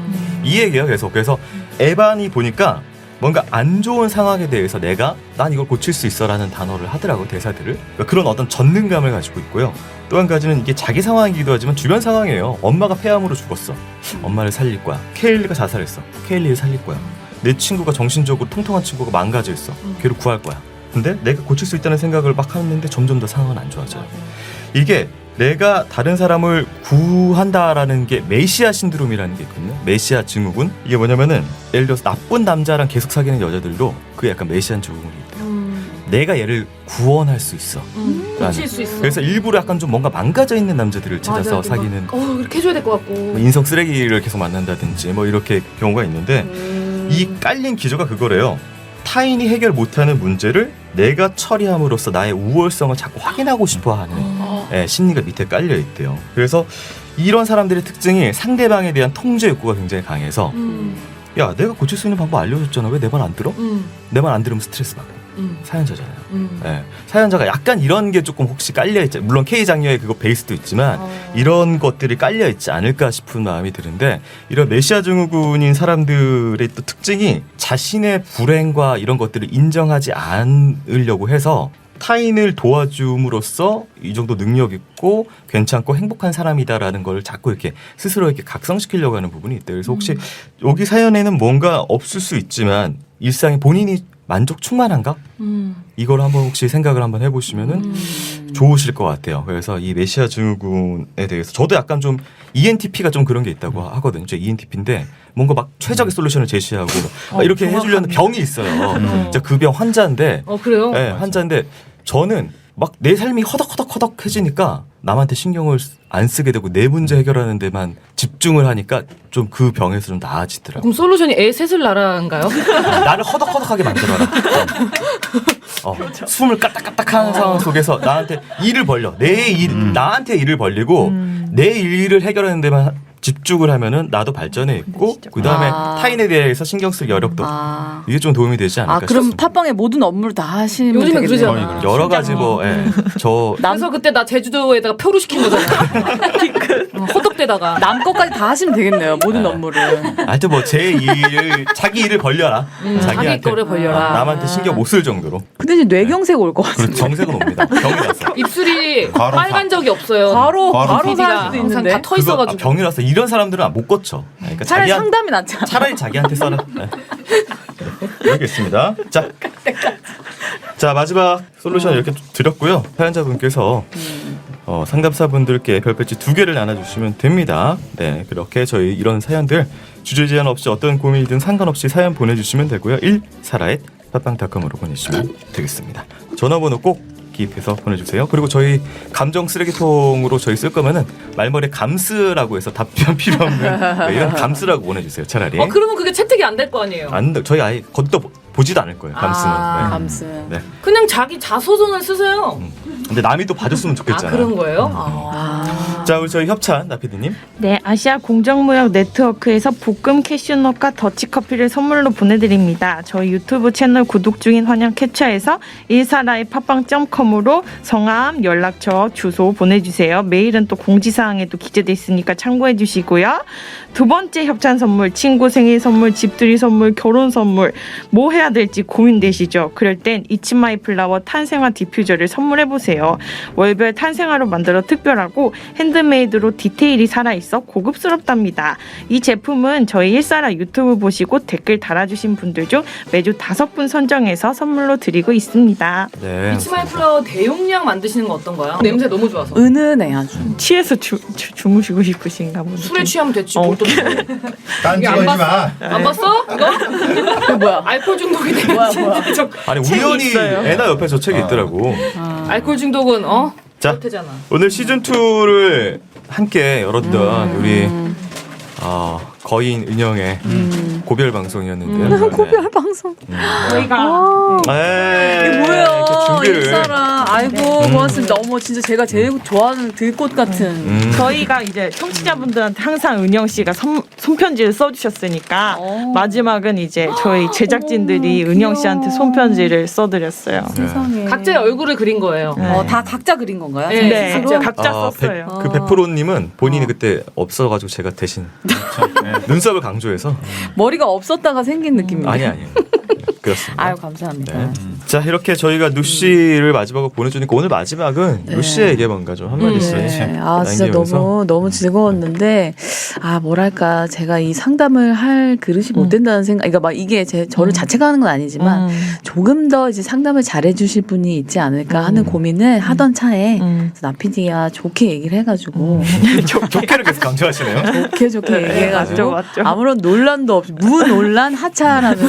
이 얘기예요. 계속. 그래서 에반이 보니까 뭔가 안 좋은 상황에 대해서 난 이걸 고칠 수 있어라는 단어를 하더라고, 대사들을. 그러니까 그런 어떤 전능감을 가지고 있고요. 또 한 가지는 이게 자기 상황이기도 하지만 주변 상황이에요. 엄마가 폐암으로 죽었어. 엄마를 살릴 거야. 케일리가 자살했어. 케일리를 살릴 거야. 내 친구가 정신적으로 통통한 친구가 망가져 있어. 걔를 구할 거야. 근데 내가 고칠 수 있다는 생각을 막 하는데 점점 더 상황은 안 좋아져요. 이게 내가 다른 사람을 구한다라는 게 메시아 신드롬이라는 게 있거든요. 메시아 증후군. 이게 뭐냐면은 예를 들어서 나쁜 남자랑 계속 사귀는 여자들도 그게 약간 메시아 증후군이 있대요. 내가 얘를 구원할 수 있어. 고칠 수 있어. 그래서 일부러 약간 좀 뭔가 망가져 있는 남자들을 찾아서 맞아, 사귀는 그렇게 해줘야 될 것 같고. 뭐 인성 쓰레기를 계속 만난다든지 뭐 이렇게 경우가 있는데 이 깔린 기저가 그거래요. 타인이 해결 못하는 문제를 내가 처리함으로써 나의 우월성을 자꾸 확인하고 싶어하는 심리가 밑에 깔려 있대요. 그래서 이런 사람들의 특징이 상대방에 대한 통제 욕구가 굉장히 강해서 야 내가 고칠 수 있는 방법 알려줬잖아 왜 내 말 안 들어? 내 말 안 들으면 스트레스 받고 사연자잖아요. 사연자가 약간 이런 게 조금 혹시 깔려있지 물론 K장녀의 그거 베이스도 있지만 이런 것들이 깔려있지 않을까 싶은 마음이 드는데 이런 메시아 증후군인 사람들의 또 특징이 자신의 불행과 이런 것들을 인정하지 않으려고 해서 타인을 도와줌으로써 이 정도 능력 있고 괜찮고 행복한 사람이다라는 걸 자꾸 이렇게 스스로 이렇게 각성시키려고 하는 부분이 있대요. 그래서 혹시 여기 사연에는 뭔가 없을 수 있지만 일상에 본인이 만족 충만한가? 이걸 한번 혹시 생각을 한번 해보시면은 좋으실 것 같아요. 그래서 이 메시아 증후군에 대해서 저도 약간 좀 ENTP가 좀 그런 게 있다고 하거든요. 저 ENTP인데 뭔가 막 최적의 솔루션을 제시하고 막 이렇게 해주려는 병이 있어요. 진짜 그 병 환자인데, 그래요? 네, 환자인데 저는 막 내 삶이 허덕허덕해지니까 남한테 신경을 안 쓰게 되고 내 문제 해결하는 데만 집중을 하니까 좀 그 병에서 좀 나아지더라고요. 그럼 솔루션이 애 셋을 나라인가요? 나를 허덕허덕하게 만들어라. 숨을 까딱까딱하는 상황 속에서 나한테 일을 벌려. 나한테 일을 벌리고 내 일을 해결하는 데만 집중을 하면은 나도 발전해 있고 그 다음에 타인에 대해서 신경 쓸 여력도 이게 좀 도움이 되지 않을까 그럼 싶습니다. 팟빵의 모든 업무를 다 하시면 요즘에 되겠네요. 그러잖아. 여러 가지 저 그래서 그때 나 제주도에다가 표로 시킨 거잖아. 허덕대다가. 남 것까지 다 하시면 되겠네요. 모든 업무를. 하여튼 뭐 제 일을 자기 일을 벌려라. 자기 거를 벌려라. 남한테 신경 못 쓸 정도로. 근데 이제 뇌경색 올 것 같은데. 그리고 정색은 옵니다. 병이 나서. 입술이 바로 빨간 적이 없어요. 바로 살 PD가 수도 항상 있는데. 다 터 있어가지고. 병이 나서 이런 사람들은 못 고쳐. 그러니까 차라리 상담이 낫지 않아. 차라리 자기한테 써라. 네. 알겠습니다. 자 마지막 솔루션 이렇게 드렸고요. 사연자분께서 상담사분들께 별배지 2개를 나눠주시면 됩니다. 네, 그렇게 저희 이런 사연들 주제 제한 없이 어떤 고민이든 상관없이 사연 보내주시면 되고요. 1사라잇@팟빵닷컴으로 보내주시면 되겠습니다. 전화번호 꼭 기입해서 보내주세요. 그리고 저희 감정 쓰레기통으로 저희 쓸 거면은 말머리에 감스라고 해서 답변 필요 없는 이런 감스라고 보내주세요. 차라리. 그러면 그게 채택이 안 될 거 아니에요. 저희 아예 걷다 보지도 않을 거예요. 감스는. 네. 감스. 네. 그냥 자기 자소전을 쓰세요. 근데 남이 또 봐줬으면 좋겠잖아. 그런 거예요? 자, 우리 저희 협찬 나피디님. 네, 아시아 공정무역 네트워크에서 볶음 캐슈넛과 더치커피를 선물로 보내드립니다. 저희 유튜브 채널 구독 중인 환영 캡처해서 1사라의 팟빵.com으로 성함, 연락처, 주소 보내주세요. 메일은 또 공지사항에도 기재돼 있으니까 참고해 주시고요. 2번째 협찬 선물, 친구 생일 선물, 집들이 선물, 결혼 선물 뭐 해야 될지 고민되시죠? 그럴 땐 이치마이 플라워 탄생화 디퓨저를 선물해보세요. 월별 탄생화로 만들어 특별하고 핸드메이드로 디테일이 살아있어 고급스럽답니다. 이 제품은 저희 1사라 유튜브 보시고 댓글 달아주신 분들 중 매주 5분 선정해서 선물로 드리고 있습니다. 네. 이치마이 플라워 대용량 만드시는 건 어떤가요? 냄새 너무 좋아서. 은은해 아주. 취해서 주무시고 싶으신가 보네. 술에 취하면 됐지. 딴짓거리지 마. 안 봤어? 이거? 뭐야? 알코올 중독이 돼. 뭐야? 아니 우연히 있어요. 애나 옆에 저 책이 있더라고. 알코올 중독은 자, 그렇대잖아. 오늘 시즌 2를 함께 열었던 우리 거인 은영의 고별 방송이었는데요. 고별 방송. 저희가 이게 뭐예요? 이렇게 준비를. 일사랑. 아이고 고맙습니다. 어머 진짜 제가 제일 좋아하는 들꽃 같은. 저희가 이제 청취자분들한테 항상 은영 씨가 손편지를 써주셨으니까 마지막은 이제 저희 제작진들이 은영 씨한테 손편지를 써드렸어요. 세상에. 각자의 얼굴을 그린 거예요. 다 각자 그린 건가요? 네, 네, 각자. 각자 썼어요. 그 베프로님은 본인이 그때 없어가지고 제가 대신 눈썹을 강조해서 머리가 없었다가 생긴 느낌이에요. 아니 그렇습니다. 아유 감사합니다. 네. 자, 이렇게 저희가 누씨를 마지막으로 보내주니까 오늘 마지막은 네. 누씨에게 뭔가 좀 한마디씩. 네. 아 진짜 남기면서. 너무 즐거웠는데 아 뭐랄까 제가 이 상담을 할 그릇이 못 된다는 생각. 그러니까 막 이게 저를 자책하는 건 아니지만 조금 더 이제 상담을 잘해주실 분이 있지 않을까 하는 고민을 하던 차에 나피디가 좋게 얘기를 해가지고 좋게를 계속 강조하시네요. 좋게 얘기해가지고 맞죠. 아무런 논란도 없이 무논란 하차라는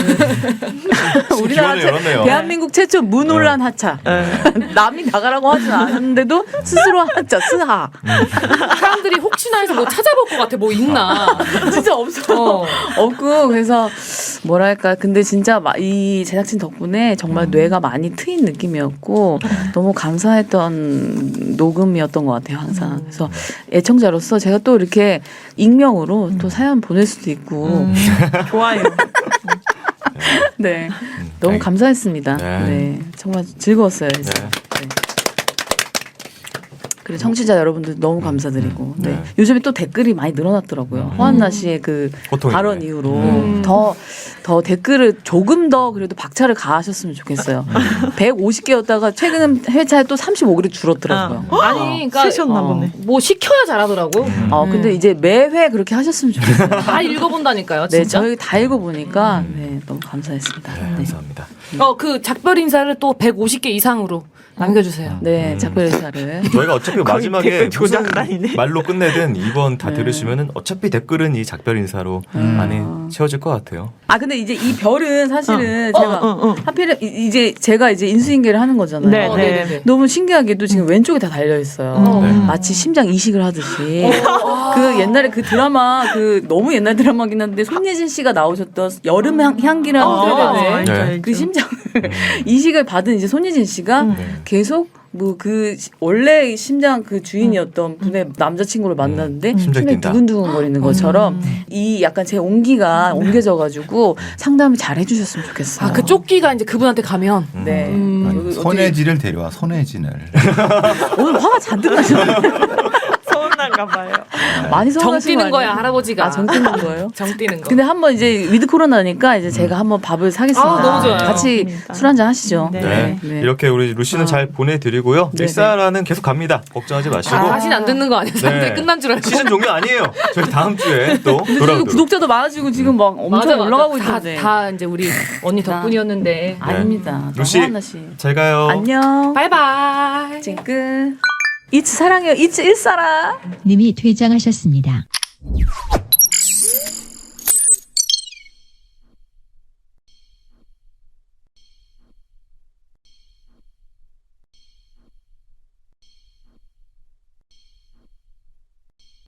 우리나라 기원을 열었네요. 대한민국 최초 무논란 하차. 남이 나가라고 하진 않았는데도 스스로 하차 스하. 사람들이 혹시나 해서 뭐 찾아볼 것 같아. 뭐 있나. 진짜 없어. 없고 그래서 뭐랄까 근데 진짜 이 제작진 덕분에 정말 뇌가 많이 트인 느낌이었고 너무 감사했던 녹음이었던 것 같아요 항상. 그래서 애청자로서 제가 또 이렇게 익명으로 또 사연 보낼 수도 있고 좋아요. 네 너무 감사했습니다. 네. 네 정말 즐거웠어요. 그래서. 네. 네. 그리고 청취자 여러분들 너무 감사드리고 네. 네. 요즘에 또 댓글이 많이 늘어났더라고요. 허한나 씨의 그 고통이네. 발언 이후로 더 댓글을 조금 더 그래도 박차를 가하셨으면 좋겠어요. 150개였다가 최근 회차에 또 35개로 줄었더라고요. 아니, 그러니까 쓰셨나 보네. 뭐 시켜야 잘하더라고. 근데 이제 매회 그렇게 하셨으면 좋겠어요. 다 읽어본다니까요, 네, 진짜. 저희 다 읽어보니까 네, 너무 감사했습니다. 네, 네. 감사합니다. 그 작별 인사를 또 150개 이상으로 남겨주세요. 네, 작별 인사를. 저희가 어차피 마지막에 댓글 무슨 조작단이네. 말로 끝내든 이번 다 들으시면은 어차피 댓글은 이 작별 인사로 안에 채워질 것 같아요. 아 근데 이제 이 별은 사실은 제가 하필 이제 제가 이제 인수인계를 하는 거잖아요. 네, 네. 네네네. 너무 신기하게도 지금 왼쪽에 다 달려 있어요. 네. 마치 심장 이식을 하듯이. 그 옛날에 그 드라마 그 너무 옛날 드라마긴 한데 손예진 씨가 나오셨던 여름 향기라는 드라마에 네. 그 심장을 이식을 받은 이제 손예진 씨가 계속 뭐 그 원래 심장 그 주인이었던 분의 남자친구를 만났는데 심장이 심장이 뛴다. 두근두근 거리는 것처럼 이 약간 제 온기가 옮겨져가지고 상담을 잘 해주셨으면 좋겠어요. 그 쪽기가 이제 그분한테 가면. 네. 여기 손혜진을 데려와 손혜진을. 오늘 화가 잔뜩 나셨네. 서운한가 봐요. 많이 정 서운하신 뛰는 거 거야, 아니에요? 할아버지가. 아, 정 뛰는 거예요? 정 뛰는 거. 근데 한번 이제 위드 코로나니까 이제 제가 한번 밥을 사겠습니다. 아, 너무 좋아요. 같이 술 한잔 하시죠. 네. 네. 이렇게 우리 루시는 잘 보내드리고요. 네, 일사라는 계속 갑니다. 걱정하지 마시고. 다시는 안 듣는 거 아니에요? 사람들이 네. 끝난 줄 알고. 시즌 종료 아니에요. 저희 다음 주에 또 근데 지금 돌아오도록. 구독자도 많아지고 지금 막 엄청 올라가고 있는데. 다 이제 우리 언니 덕분이었는데. 아닙니다. 루시. 하나 씨. 잘 가요. 안녕. 바이바이. 찡끝. 이츠 사랑해요. 이츠 일사라. 님이 퇴장하셨습니다.